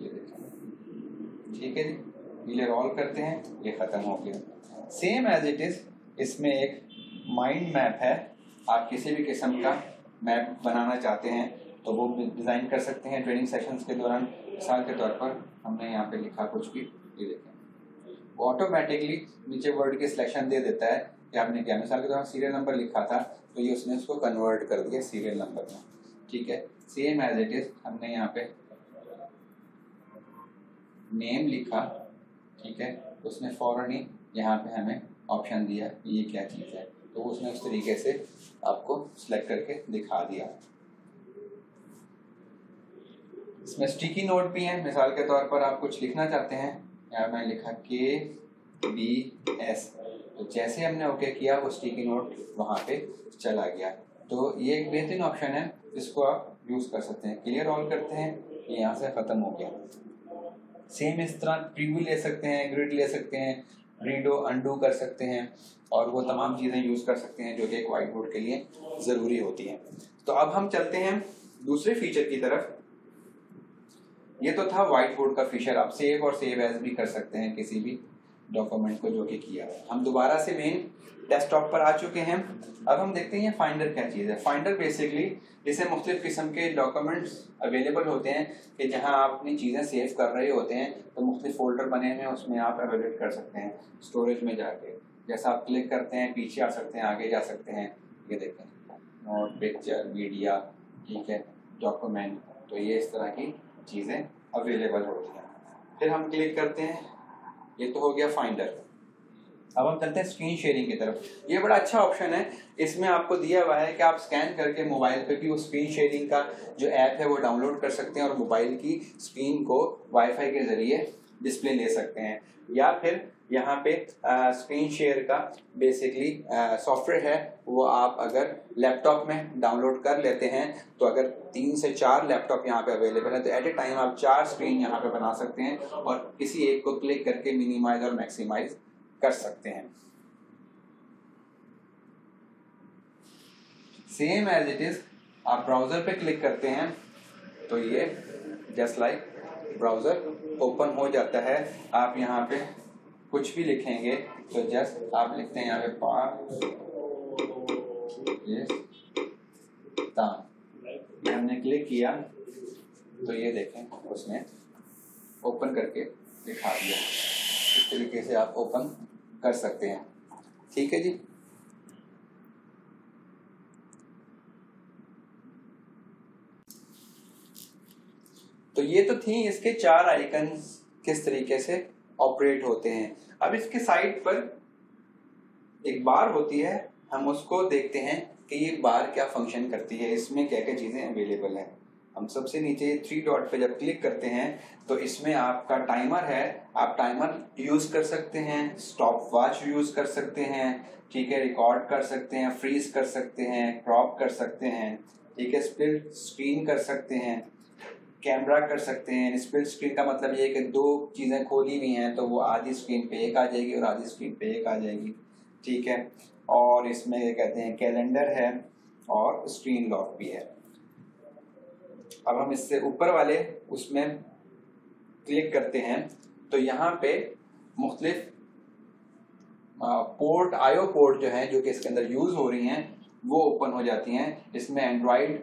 ये देखिए, ठीक है जी। क्लियर ऑल करते हैं, ये खत्म हो गया। सेम एज इट इज इसमें एक माइंड मैप है। आप किसी भी किस्म का मैप बनाना चाहते हैं तो वो डिज़ाइन कर सकते हैं ट्रेनिंग सेशंस के दौरान। मिसाल के तौर पर हमने यहाँ पे लिखा कुछ भी, ये देखें, वो ऑटोमेटिकली नीचे वर्ड की सिलेक्शन दे देता है कि आपने क्या। मिसाल के दौरान सीरियल नंबर लिखा था तो ये उसने उसको कन्वर्ट कर दिया सीरियल नंबर में, ठीक है। सेम एज इट इज हमने यहाँ पे नेम लिखा, ठीक है, उसने फौरन ही यहाँ पे हमें ऑप्शन दिया ये क्या चीज़ है, तो उसने उस तरीके से आपको सिलेक्ट करके दिखा दिया। इसमें स्टिकी नोट भी हैं। मिसाल के तौर पर आप कुछ लिखना चाहते हैं, यहाँ मैं लिखा KBS, तो जैसे हमने ओके किया वो स्टिकी नोट वहाँ पे चला गया। तो ये एक बेहतरीन ऑप्शन है, इसको आप यूज़ कर सकते हैं। क्लियर ऑल करते हैं, ये यहाँ से ख़त्म हो गया। सेम इस तरह प्रीव्यू ले सकते हैं, ग्रिड ले सकते हैं, रीडो अनडू कर सकते हैं और वो तमाम चीज़ें यूज़ कर सकते हैं जो कि एक वाइट बोर्ड के लिए ज़रूरी होती हैं। तो अब हम चलते हैं दूसरे फीचर की तरफ। ये तो था वाइट बोर्ड का फीचर, आप सेव और सेव एज भी कर सकते हैं किसी भी डॉक्यूमेंट को जो कि किया है। हम दोबारा से मेन डेस्कटॉप पर आ चुके हैं। अब हम देखते हैं ये फाइंडर क्या चीज़ है। फाइंडर बेसिकली जिससे मुख्तलिफ किस्म के डॉक्यूमेंट्स अवेलेबल होते हैं कि जहां आप अपनी चीज़ें सेव कर रहे होते हैं तो मुख्तलिफ फोल्डर बने हुए हैं, उसमें आप एवेलेट कर सकते हैं स्टोरेज में जाके। जैसा आप क्लिक करते हैं पीछे आ सकते हैं, आगे जा सकते हैं। ये देखें नोट, पिक्चर, मीडिया, ठीक है, डॉक्यूमेंट, तो ये इस तरह की चीज़ें अवेलेबल होती हैं। फिर हम क्लिक करते हैं, ये तो हो गया फाइंडर। अब हम चलते हैं स्क्रीन शेयरिंग की तरफ। ये बड़ा अच्छा ऑप्शन है, इसमें आपको दिया हुआ है कि आप स्कैन करके मोबाइल पे भी वो स्क्रीन शेयरिंग का जो ऐप है वो डाउनलोड कर सकते हैं और मोबाइल की स्क्रीन को वाईफाई के ज़रिए डिस्प्ले ले सकते हैं। या फिर यहाँ पे स्क्रीन शेयर का बेसिकली सॉफ्टवेयर है, वो आप अगर लैपटॉप में डाउनलोड कर लेते हैं तो अगर 3 से 4 लैपटॉप यहाँ पे अवेलेबल है तो एट ए टाइम आप 4 स्क्रीन यहाँ पे बना सकते हैं और किसी एक को क्लिक करके मिनिमाइज और मैक्सिमाइज कर सकते हैं। सेम एज इट इज आप ब्राउजर पे क्लिक करते हैं तो ये जस्ट लाइक ब्राउजर ओपन हो जाता है। आप यहाँ पे कुछ भी लिखेंगे तो जस्ट आप लिखते हैं यहाँ पे पाकिस्तान, हमने क्लिक किया तो ये देखें उसने ओपन करके दिखा दिया। इस तरीके से आप ओपन कर सकते हैं। ठीक है जी। तो ये तो थी इसके 4 आइकन्स किस तरीके से ऑपरेट होते हैं। अब इसके साइड पर एक बार होती है, हम उसको देखते हैं कि ये बार क्या फंक्शन करती है, इसमें क्या क्या चीज़ें अवेलेबल हैं। हम सबसे नीचे 3 डॉट पे जब क्लिक करते हैं तो इसमें आपका टाइमर है, आप टाइमर यूज़ कर सकते हैं, स्टॉप वॉच यूज़ कर सकते हैं, ठीक है, रिकॉर्ड कर सकते हैं, फ्रीज कर सकते हैं, क्रॉप कर सकते हैं, ठीक है, स्प्लिट स्क्रीन कर सकते हैं, कैमरा कर सकते हैं। स्प्लिट स्क्रीन का मतलब ये है कि 2 चीज़ें खोली हुई हैं तो वो आधी स्क्रीन पे एक आ जाएगी और आधी स्क्रीन पे एक आ जाएगी, ठीक है। और इसमें ये कहते हैं कैलेंडर है और स्क्रीन लॉक भी है। अब हम इससे ऊपर वाले उसमें क्लिक करते हैं तो यहाँ पे मुख्तलिफ पोर्ट, आईओ पोर्ट जो है जो कि इसके अंदर यूज़ हो रही हैं वो ओपन हो जाती हैं। इसमें एंड्रॉयड,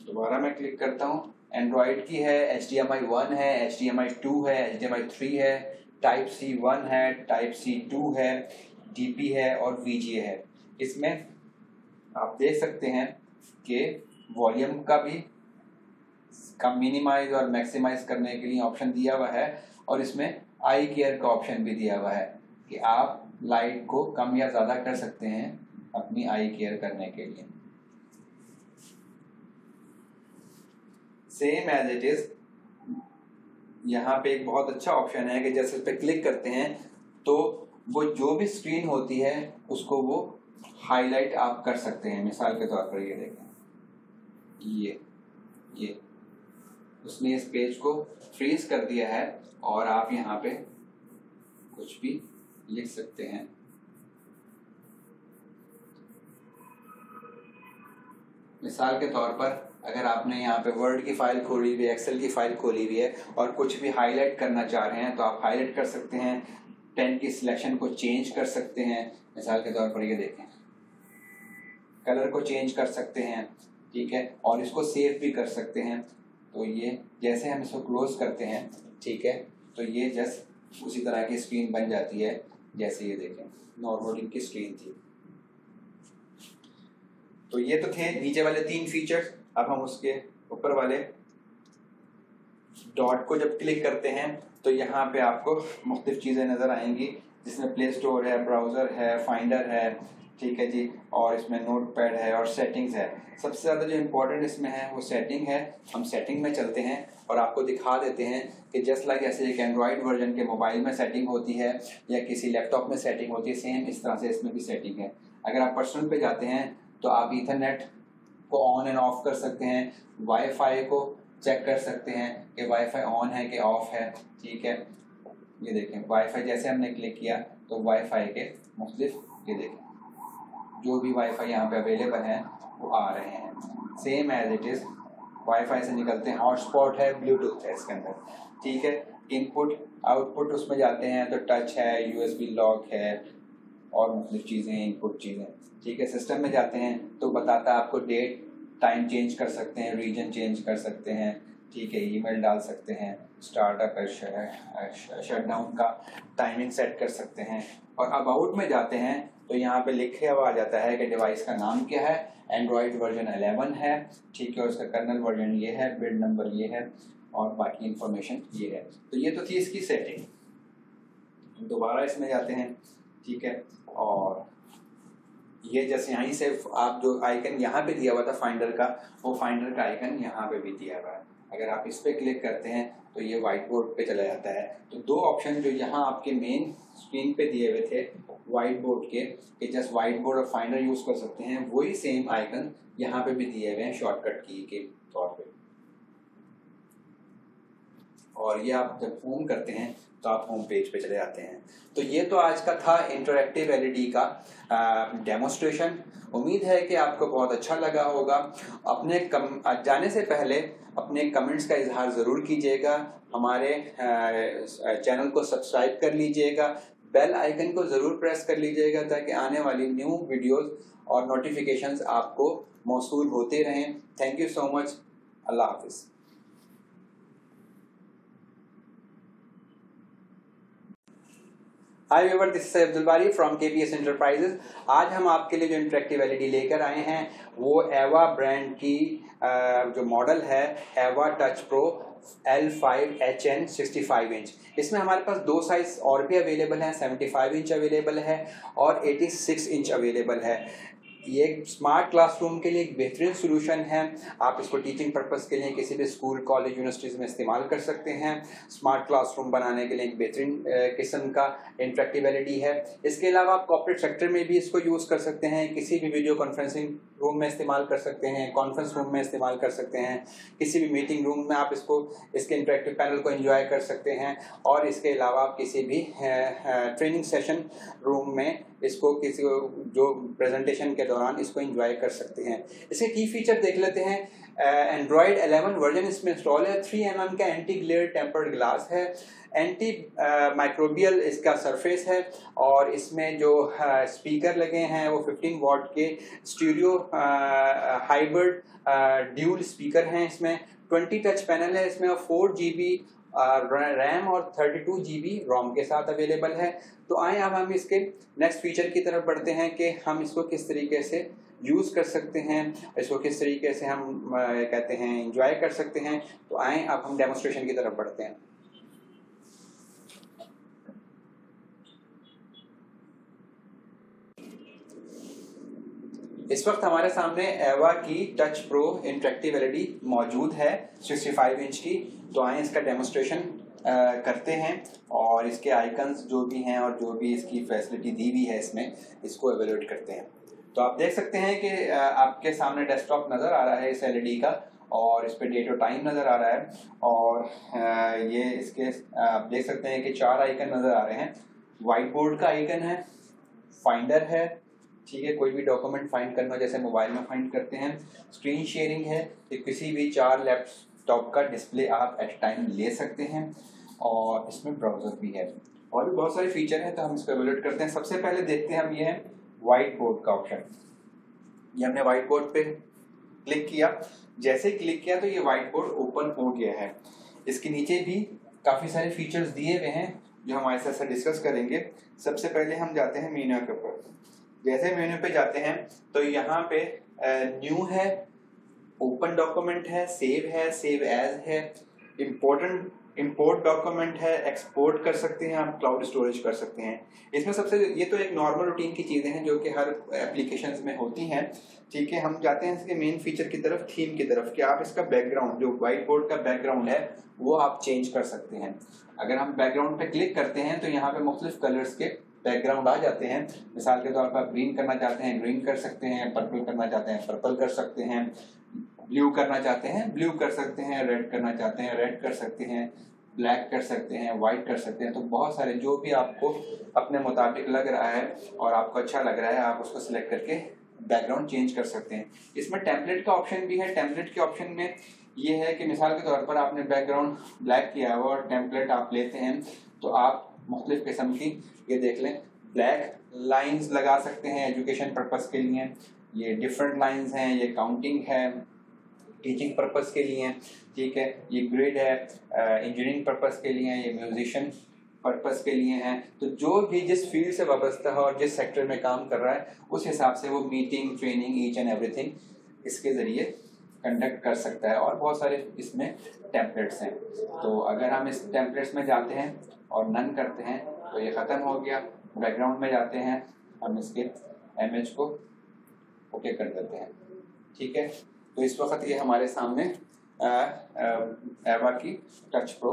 दोबारा मैं क्लिक करता हूँ, एंड्रॉयड की है, HDMI 1 है, HDMI 2 है, HDMI 3 है, टाइप C 1 है, टाइप C 2 है, DP है और VGA है। इसमें आप देख सकते हैं कि वॉल्यूम का भी मिनिमाइज और मैक्सिमाइज करने के लिए ऑप्शन दिया हुआ है और इसमें आई केयर का ऑप्शन भी दिया हुआ है कि आप लाइट को कम या ज़्यादा कर सकते हैं अपनी आई केयर करने के लिए। सेम एज इट इज यहाँ पे एक बहुत अच्छा ऑप्शन है कि जैसे इस पे क्लिक करते हैं तो वो जो भी स्क्रीन होती है उसको वो हाईलाइट आप कर सकते हैं। मिसाल के तौर पर ये देखें, ये उसने इस पेज को फ्रीज कर दिया है और आप यहाँ पे कुछ भी लिख सकते हैं। मिसाल के तौर पर अगर आपने यहाँ पे वर्ड की फाइल खोली हुई है, एक्सेल की फाइल खोली हुई है और कुछ भी हाईलाइट करना चाह रहे हैं तो आप हाईलाइट कर सकते हैं, पेन की सिलेक्शन को चेंज कर सकते हैं। मिसाल के तौर पर ये देखें, कलर को चेंज कर सकते हैं, ठीक है, और इसको सेव भी कर सकते हैं। तो ये जैसे हम इसको क्लोज करते हैं, ठीक है, तो ये जस्ट उसी तरह की स्क्रीन बन जाती है जैसे ये देखें नॉर्मल इनकी स्क्रीन थी। तो ये तो थे नीचे वाले 3 फीचर्स। अब हम उसके ऊपर वाले डॉट को जब क्लिक करते हैं तो यहाँ पे आपको मुख्तलिफ चीज़ें नज़र आएंगी जिसमें प्ले स्टोर है, ब्राउज़र है, फाइंडर है, ठीक है जी, और इसमें नोट पैड है और सेटिंग्स है। सबसे ज़्यादा जो इम्पोर्टेंट इसमें है वो सेटिंग है। हम सेटिंग में चलते हैं और आपको दिखा देते हैं कि जस्ट लाइक ऐसे एक एंड्रॉयड वर्जन के मोबाइल में सेटिंग होती है या किसी लैपटॉप में सेटिंग होती है, सेम इस तरह से इसमें भी सेटिंग है। अगर आप पर्सनल पे जाते हैं तो आप ईथरनेट को ऑन एंड ऑफ कर सकते हैं, वाईफाई को चेक कर सकते हैं कि वाईफाई ऑन है कि ऑफ है, ठीक है, ये देखें वाईफाई, जैसे हमने क्लिक किया तो वाईफाई के मुख्तलिफ, ये देखें जो भी वाईफाई यहाँ पे अवेलेबल हैं वो आ रहे हैं same as it is. WiFi से निकलते हैं, हॉटस्पॉट है, ब्लूटूथ है इसके अंदर, ठीक है। इनपुट आउटपुट उसमें जाते हैं तो टच है, यूएसबी लॉक है और मुख्तलिफ चीज़ें, इनपुट चीज़ें, ठीक है। सिस्टम में जाते हैं तो बताता है आपको डेट टाइम चेंज कर सकते हैं, रीजन चेंज कर सकते हैं, ठीक है। ईमेल डाल सकते हैं, स्टार्टअप शटडाउन का टाइमिंग सेट कर सकते हैं। और अबाउट में जाते हैं तो यहाँ पे लिखे हुआ आ जाता है कि डिवाइस का नाम क्या है, एंड्रॉयड वर्जन 11 है, ठीक है। उसका कर्नल वर्जन ये है, बिल्ड नंबर ये है और बाकी इंफॉर्मेशन ये है। तो ये तो थी इसकी सेटिंग। दोबारा इसमें जाते हैं, ठीक है। और ये जैसे यहीं से आप जो आइकन यहाँ पे दिया हुआ था फाइंडर का, वो फाइंडर का आइकन यहाँ पे भी दिया हुआ है। अगर आप इस पर क्लिक करते हैं तो ये व्हाइट बोर्ड पे चला जाता है। तो दो ऑप्शन जो यहाँ आपके मेन स्क्रीन पे दिए हुए थे व्हाइट बोर्ड के, कि जस्ट व्हाइट बोर्ड और फाइंडर यूज कर सकते हैं, वही सेम आइकन यहाँ पे भी दिए हुए हैं शॉर्टकट की के तौर पे। और ये आप जब होम करते हैं तो आप होम पेज पे चले जाते हैं। तो ये तो आज का था इंटरैक्टिव एलईडी का डेमोस्ट्रेशन। उम्मीद है कि आपको बहुत अच्छा लगा होगा। अपने जाने से पहले अपने कमेंट्स का इजहार ज़रूर कीजिएगा, हमारे चैनल को सब्सक्राइब कर लीजिएगा, बेल आइकन को ज़रूर प्रेस कर लीजिएगा ताकि आने वाली न्यू वीडियोस और नोटिफिकेशंस आपको मौसूल होते रहें। Thank you so much. Allah हाफिज़। Hi viewer, this is Abdul Bari from KPS enterprises. आज हम आपके लिए जो इंटरेक्टिव एलईडी लेकर आए हैं वो एवा ब्रांड की जो मॉडल है एवा टच प्रो L5HN 65 इंच। इसमें हमारे पास दो साइज और भी अवेलेबल हैं, 75 इंच अवेलेबल है और 86 इंच अवेलेबल है। ये एक स्मार्ट क्लासरूम के लिए एक बेहतरीन सोल्यूशन है। आप इसको टीचिंग पर्पस के लिए किसी भी स्कूल, कॉलेज, यूनिवर्सिटीज़ में इस्तेमाल कर सकते हैं। स्मार्ट क्लासरूम बनाने के लिए एक बेहतरीन किस्म का इंटरेक्टिव एलईडी है। इसके अलावा आप कॉर्पोरेट सेक्टर में भी इसको यूज़ कर सकते हैं, किसी भी वीडियो कॉन्फ्रेंसिंग रूम में इस्तेमाल कर सकते हैं, कॉन्फ्रेंस रूम में इस्तेमाल कर सकते हैं, किसी भी मीटिंग रूम में आप इसके इंटरेक्टिव पैनल को एंजॉय कर सकते हैं। और इसके अलावा आप किसी भी ट्रेनिंग सेशन रूम में इसको किसी जो प्रेजेंटेशन के दौरान इसको एंजॉय कर सकते हैं। इसके की फीचर देख लेते हैं। एंड्रॉयड 11 वर्जन इसमें इंस्टॉल है, 3 mm का एंटी ग्लेयर टेम्पर्ड ग्लास है, एंटी माइक्रोबियल इसका सरफेस है और इसमें जो स्पीकर लगे हैं वो 15 वॉट के स्टीरियो हाइब्रिड ड्यूल स्पीकर हैं। इसमें 20 टच पैनल है इसमें, और 4 GB रैम और 32 GB रोम के साथ अवेलेबल है। तो आए अब हम इसके नेक्स्ट फीचर की तरफ बढ़ते हैं कि हम इसको किस तरीके से यूज़ कर सकते हैं, इसको किस तरीके से हम कहते हैं एंजॉय कर सकते हैं। तो आए अब हम डेमोस्ट्रेशन की तरफ बढ़ते हैं। इस वक्त हमारे सामने एवा की टच प्रो इंटरेक्टिव एलईडी मौजूद है 65 इंच की। तो आए इसका डेमोस्ट्रेशन करते हैं और इसके आइकन्स जो भी हैं और जो भी इसकी फैसिलिटी दी हुई है इसमें, इसको एवेल्यूएट करते हैं। तो आप देख सकते हैं कि आपके सामने डेस्कटॉप नज़र आ रहा है इस एलईडी का, और इस पर डेट और टाइम नज़र आ रहा है। और ये इसके आप देख सकते हैं कि 4 आइकन नज़र आ रहे हैं। व्हाइट बोर्ड का आइकन है, फाइंडर है, ठीक है, कोई भी डॉक्यूमेंट फाइंड करना जैसे मोबाइल में फाइंड करते हैं। स्क्रीन शेयरिंग है कि किसी भी 4 लैपटॉप का डिस्प्ले आप एट टाइम ले सकते हैं, और इसमें ब्राउज़र भी है और भी बहुत सारे फीचर हैं। तो हम इसको एवेल्यूएट करते हैं। सबसे पहले देखते हैं हम ये है व्हाइट बोर्ड का ऑप्शन। ये हमने व्हाइट बोर्ड पे क्लिक किया, जैसे ही क्लिक किया तो ये व्हाइट बोर्ड ओपन हो गया है। इसके नीचे भी काफ़ी सारे फीचर्स दिए हुए हैं जो हम ऐसे ऐसे डिस्कस करेंगे। सबसे पहले हम जाते हैं मेन्यू के ऊपर। जैसे मेन्यू पे जाते हैं तो यहाँ पे न्यू है, ओपन डॉक्यूमेंट है, सेव एज है, इंपोर्ट डॉक्यूमेंट है, एक्सपोर्ट कर सकते हैं, आप क्लाउड स्टोरेज कर सकते हैं। इसमें सबसे ये तो एक नॉर्मल रूटीन की चीज़ें हैं जो कि हर एप्लीकेशंस में होती हैं, ठीक है। हम जाते हैं इसके मेन फीचर की तरफ, थीम की तरफ, कि आप इसका बैकग्राउंड जो व्हाइट बोर्ड का बैकग्राउंड है वो आप चेंज कर सकते हैं। अगर हम बैकग्राउंड पे क्लिक करते हैं तो यहाँ पे मुख्तलिफ कलर्स के बैकग्राउंड आ जाते हैं। मिसाल के तौर पर ग्रीन करना चाहते हैं ग्रीन कर सकते हैं, पर्पल करना चाहते हैं पर्पल कर सकते हैं, ब्लू करना चाहते हैं ब्लू कर सकते हैं, रेड करना चाहते हैं रेड कर सकते हैं, ब्लैक कर सकते हैं, वाइट कर सकते हैं। तो बहुत सारे जो भी आपको अपने मुताबिक लग रहा है और आपको अच्छा लग रहा है, आप उसको सिलेक्ट करके बैकग्राउंड चेंज कर सकते हैं। इसमें टेम्पलेट का ऑप्शन भी है। टेम्पलेट के ऑप्शन में ये है कि मिसाल के तौर पर आपने बैकग्राउंड ब्लैक किया हुआ और टेम्पलेट आप लेते हैं, तो आप मुख्तलिफ किस्म की, ये देख लें, ब्लैक लाइंस लगा सकते हैं एजुकेशन पर्पस के लिए, ये डिफरेंट लाइंस हैं, ये काउंटिंग है, टीचिंग पर्पस के लिए, ठीक है, ये ग्रिड है इंजीनियरिंग पर्पस के लिए, ये म्यूजिशियन पर्पस के लिए हैं। तो जो भी जिस फील्ड से वाबस्ता है और जिस सेक्टर में काम कर रहा है, उस हिसाब से वो meeting, training, each and everything इसके ज़रिए कंडक्ट कर सकता है। और बहुत सारे इसमें टेम्पलेट्स हैं। तो अगर हम इस टेम्पलेट्स में जाते हैं और नन करते हैं तो ये ख़त्म हो गया। बैकग्राउंड में जाते हैं, हम इसके इमेज को ओके कर देते हैं, ठीक है। तो इस वक्त ये हमारे सामने एवा की टच प्रो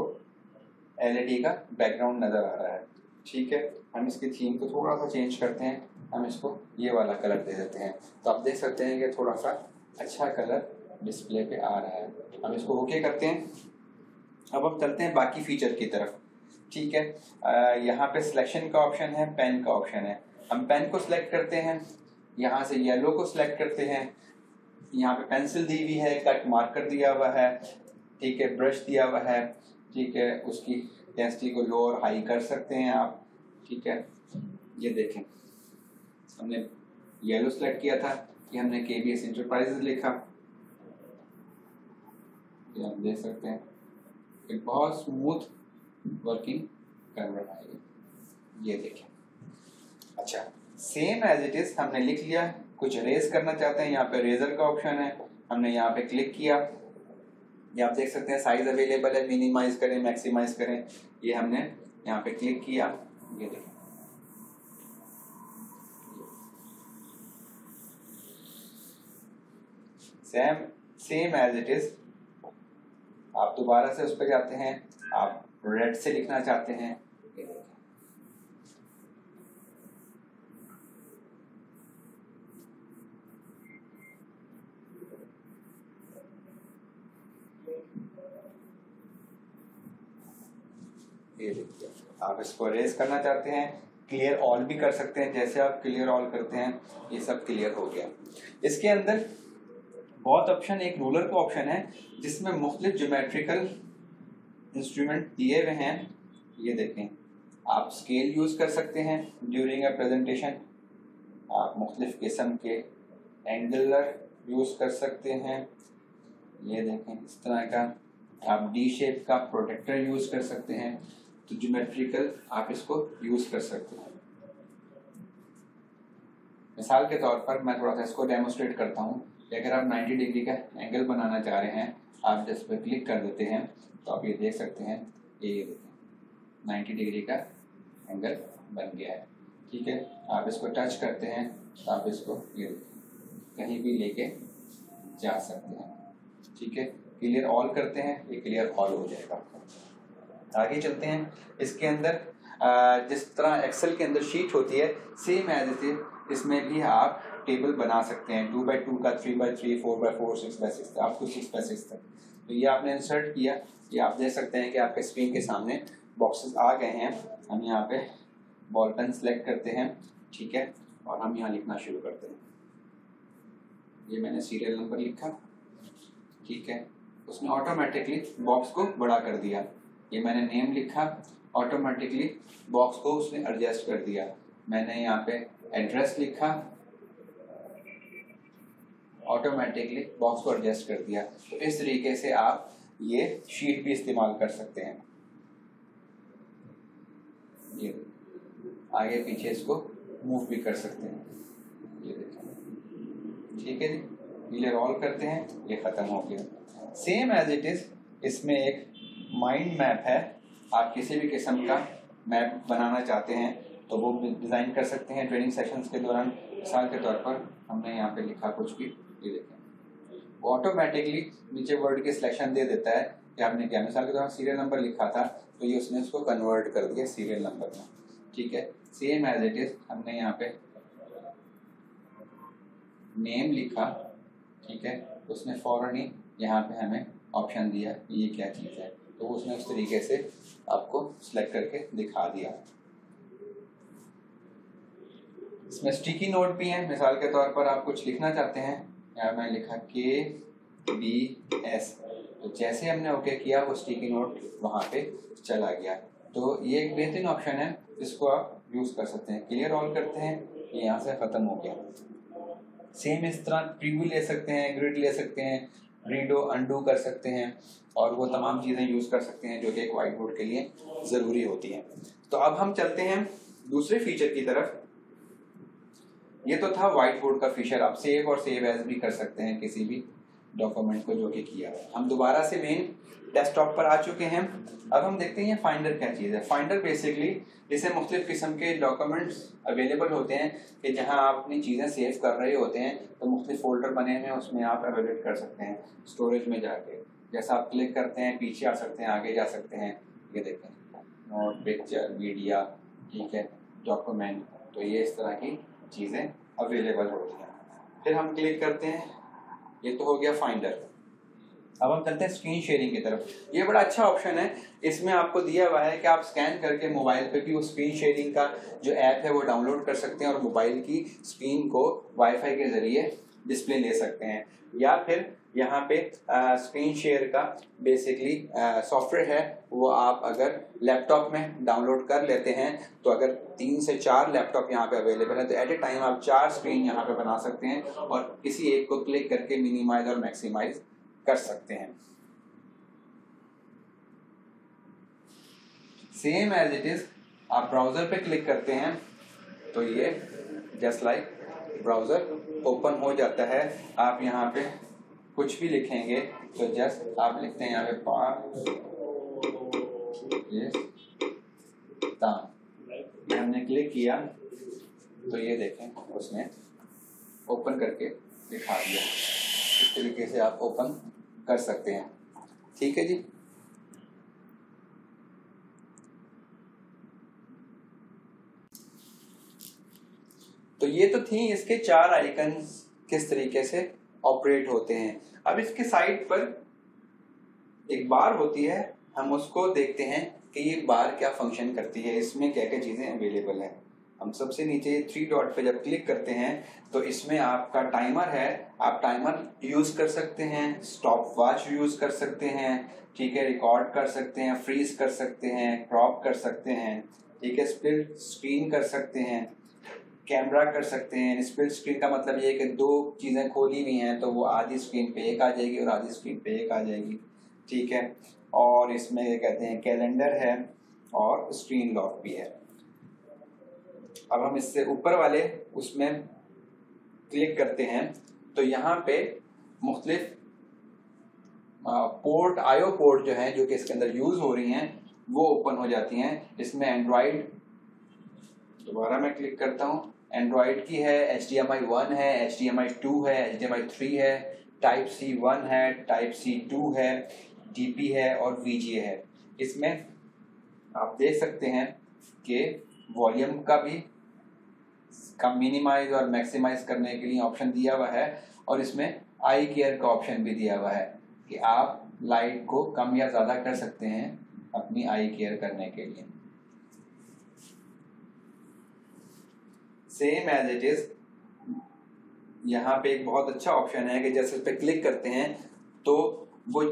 LED का बैकग्राउंड नज़र आ रहा है, ठीक है। हम इसकी थीम को थोड़ा सा चेंज करते हैं, हम इसको ये वाला कलर दे देते हैं। तो आप देख सकते हैं कि थोड़ा सा अच्छा कलर डिस्प्ले पे आ रहा है। हम इसको ओके करते हैं। अब हम चलते हैं बाकी फीचर की तरफ, ठीक है। यहाँ पे सिलेक्शन का ऑप्शन है, पेन का ऑप्शन है। हम पेन को सिलेक्ट करते हैं, यहाँ से येलो को सिलेक्ट करते हैं। यहाँ पे पेंसिल दी हुई है, कट मार्कर दिया हुआ है, ठीक है, ब्रश दिया हुआ है, ठीक है। उसकी डेंसिटी को लो और हाई कर सकते हैं आप, ठीक है। ये देखें, हमने येलो सेलेक्ट किया था कि हमने KBS इंटरप्राइजेज लिखा, ये हम देख सकते हैं कि बहुत स्मूथ वर्किंग कर रहा है, ये देखें। अच्छा, सेम एज इट इज हमने लिख लिया। कुछ रेज करना चाहते हैं, यहाँ पे रेजर का ऑप्शन है, हमने यहाँ पे क्लिक किया। ये आप देख सकते हैं साइज अवेलेबल है, मिनिमाइज करें, मैक्सिमाइज करें, ये हमने यहाँ पे क्लिक किया, ये देखें। Same as it is. आप दोबारा से उस पर जाते हैं, आप रेड से लिखना चाहते हैं, ये देखें। ये देखिए, आप इसको रेज करना चाहते हैं, क्लियर ऑल भी कर सकते हैं। जैसे आप क्लियर ऑल करते हैं, ये सब क्लियर हो गया। इसके अंदर बहुत ऑप्शन, एक रूलर का ऑप्शन है जिसमें मुख्तलिफ ज्योमेट्रिकल इंस्ट्रूमेंट दिए हुए हैं, ये देखें। आप स्केल यूज कर सकते हैं ड्यूरिंग अ प्रेजेंटेशन, आप मुख्तलिफ किस्म के एंगुलर यूज कर सकते हैं, ये देखें इस तरह का। आप डी शेप का प्रोटेक्टर यूज कर सकते हैं। तो ज्योमेट्रिकल आप इसको यूज कर सकते हैं। मिसाल के तौर पर मैं थोड़ा सा इसको डेमोस्ट्रेट करता हूँ कि अगर आप 90 डिग्री का एंगल बनाना चाह रहे हैं, आप जिस पर क्लिक कर देते हैं तो आप ये देख सकते हैं, ये देखें 90 डिग्री का एंगल बन गया है, ठीक है। आप इसको टच करते हैं तो आप इसको ये कहीं भी लेके जा सकते हैं, ठीक है। क्लियर ऑल करते हैं, ये क्लियर ऑल हो जाएगा। आगे चलते हैं। इसके अंदर जिस तरह एक्सेल के अंदर शीट होती है, सेम एज इट इज इसमें भी आप टेबल बना सकते हैं, 2x2 का, 3x3, 4x4, 6x6, आप कुछ 6x6 तक। तो ये आपने इंसर्ट किया, ये आप देख सकते हैं कि आपके स्क्रीन के सामने बॉक्सेस आ गए हैं। हम यहाँ पे बॉल पेन सेलेक्ट करते हैं, ठीक है, और हम यहाँ लिखना शुरू करते हैं। ये मैंने सीरियल नंबर लिखा, ठीक है, उसने ऑटोमेटिकली बॉक्स को बड़ा कर दिया। ये मैंने नेम लिखा, ऑटोमेटिकली बॉक्स को उसने एडजस्ट कर दिया। मैंने यहाँ पे एड्रेस लिखा, ऑटोमेटिकली बॉक्स को एडजस्ट कर दिया। तो इस तरीके से आप ये शीट भी इस्तेमाल कर सकते हैं। ये आगे पीछे इसको मूव भी कर सकते हैं, ये देखिए, ठीक है जी। क्लियर ऑल करते हैं, ये खत्म हो गया। सेम एज इट इज इसमें एक माइंड मैप है। आप किसी भी किस्म का मैप बनाना चाहते हैं तो वो डिज़ाइन कर सकते हैं ट्रेनिंग सेशंस के दौरान। मिसाल के तौर पर हमने यहाँ पे लिखा कुछ भी, ये देखें, वो ऑटोमेटिकली नीचे वर्ड की सिलेक्शन दे देता है कि आपने क्या। मिसाल के दौरान सीरियल नंबर लिखा था तो ये उसने उसको कन्वर्ट कर दिया सीरियल नंबर में, ठीक है। सेम एज इट इज हमने यहाँ पे नेम लिखा, ठीक है, उसने फौरन ही यहाँ पे हमें ऑप्शन दिया कि ये क्या चीज़ है। तो तो उसने उस तरीके से आपको सिलेक्ट करके दिखा दिया। इसमें स्टिकी नोट भी है, मिसाल के तौर पर आप कुछ लिखना चाहते हैं, यहाँ मैं लिखा KBS, तो जैसे हमने ओके किया वो स्टिकी नोट वहाँ पे चला गया। तो ये एक बेहतरीन ऑप्शन है, इसको आप यूज़ कर सकते हैं। क्लियर ऑल करते हैं, ये यहाँ से ख़त्म हो गया। सेम इस तरह प्रीव्यू ले सकते हैं, ग्रिड ले सकते हैं, रीडो अनडू कर सकते हैं, और वो तमाम चीज़ें यूज़ कर सकते हैं जो कि एक वाइट बोर्ड के लिए ज़रूरी होती हैं। तो अब हम चलते हैं दूसरे फीचर की तरफ। ये तो था वाइट बोर्ड का फीचर, आप सेव और सेव एज भी कर सकते हैं किसी भी डॉक्यूमेंट को जो कि किया। हम दोबारा से मेन डेस्कटॉप पर आ चुके हैं। अब हम देखते हैं फाइंडर क्या चीज़ है। फाइंडर बेसिकली जिससे मुख्तलिफ किस्म के डॉक्यूमेंट्स अवेलेबल होते हैं कि जहां आप अपनी चीज़ें सेव कर रहे होते हैं, तो मुख्तलिफ फोल्डर बने हुए हैं, उसमें आप एवेलेट कर सकते हैं स्टोरेज में जाके। जैसा आप क्लिक करते हैं पीछे आ सकते हैं, आगे जा सकते हैं। ये देखें, नोट, पिक्चर, मीडिया, ठीक है, डॉक्यूमेंट, तो ये इस तरह की चीज़ें अवेलेबल होती हैं। फिर हम क्लिक करते हैं, ये तो हो गया फाइंडर। अब हम चलते हैं स्क्रीन शेयरिंग की तरफ। ये बड़ा अच्छा ऑप्शन है, इसमें आपको दिया हुआ है कि आप स्कैन करके मोबाइल पे भी वो स्क्रीन शेयरिंग का जो ऐप है वो डाउनलोड कर सकते हैं और मोबाइल की स्क्रीन को वाईफाई के ज़रिए डिस्प्ले ले सकते हैं। या फिर यहाँ पे स्क्रीन शेयर का बेसिकली सॉफ्टवेयर है, वो आप अगर लैपटॉप में डाउनलोड कर लेते हैं, तो अगर 3 से 4 लैपटॉप यहाँ पे अवेलेबल है तो एट ए टाइम आप 4 स्क्रीन यहाँ पे बना सकते हैं और किसी एक को क्लिक करके मिनिमाइज और मैक्सिमाइज कर सकते हैं। सेम एज इट इज, आप ब्राउजर पे क्लिक करते हैं तो ये जस्ट लाइक ब्राउजर ओपन हो जाता है। आप यहाँ पे कुछ भी लिखेंगे तो जस्ट आप लिखते हैं यहाँ पे पाकिस्तान, हमने क्लिक किया तो ये देखें उसने ओपन करके दिखा दिया। इस तरीके से आप ओपन कर सकते हैं। ठीक है जी। तो ये तो थी इसके 4 आइकन्स किस तरीके से ऑपरेट होते हैं। अब इसके साइड पर एक बार होती है, हम उसको देखते हैं कि ये बार क्या फंक्शन करती है, इसमें क्या क्या चीज़ें अवेलेबल है। हम सबसे नीचे 3 डॉट पे जब क्लिक करते हैं तो इसमें आपका टाइमर है, आप टाइमर यूज़ कर सकते हैं, स्टॉप वॉच यूज़ कर सकते हैं, ठीक है, रिकॉर्ड कर सकते हैं, फ्रीज कर सकते हैं, क्रॉप कर सकते हैं, ठीक है, स्प्लिट स्क्रीन कर सकते हैं, कैमरा कर सकते हैं। स्प्लिट स्क्रीन का मतलब ये है कि 2 चीज़ें खोली हुई हैं तो वो आधी स्क्रीन पे एक आ जाएगी और आधी स्क्रीन पे एक आ जाएगी, ठीक है। और इसमें ये कहते हैं कैलेंडर है और स्क्रीन लॉक भी है। अब हम इससे ऊपर वाले उसमें क्लिक करते हैं तो यहाँ पे मुख्तलिफ पोर्ट, आईओ पोर्ट जो हैं जो कि इसके अंदर यूज़ हो रही हैं वो ओपन हो जाती हैं। इसमें एंड्रॉयड, दोबारा मैं क्लिक करता हूँ, एंड्रॉयड की है, HDMI 1 है, HDMI 2 है, HDMI 3 है, टाइप C 1 है, टाइप C 2 है, DP है और VGA है। इसमें आप देख सकते हैं कि वॉल्यूम का भी कम मिनिमाइज और मैक्सिमाइज करने के लिए ऑप्शन दिया हुआ है और इसमें आई केयर का ऑप्शन भी दिया हुआ है कि आप लाइट को कम या ज़्यादा कर सकते हैं अपनी आई केयर करने के लिए। सेम एज इट इज, यहाँ पे एक बहुत अच्छा ऑप्शन है कि जैसे इस पे क्लिक करते हैं तो वो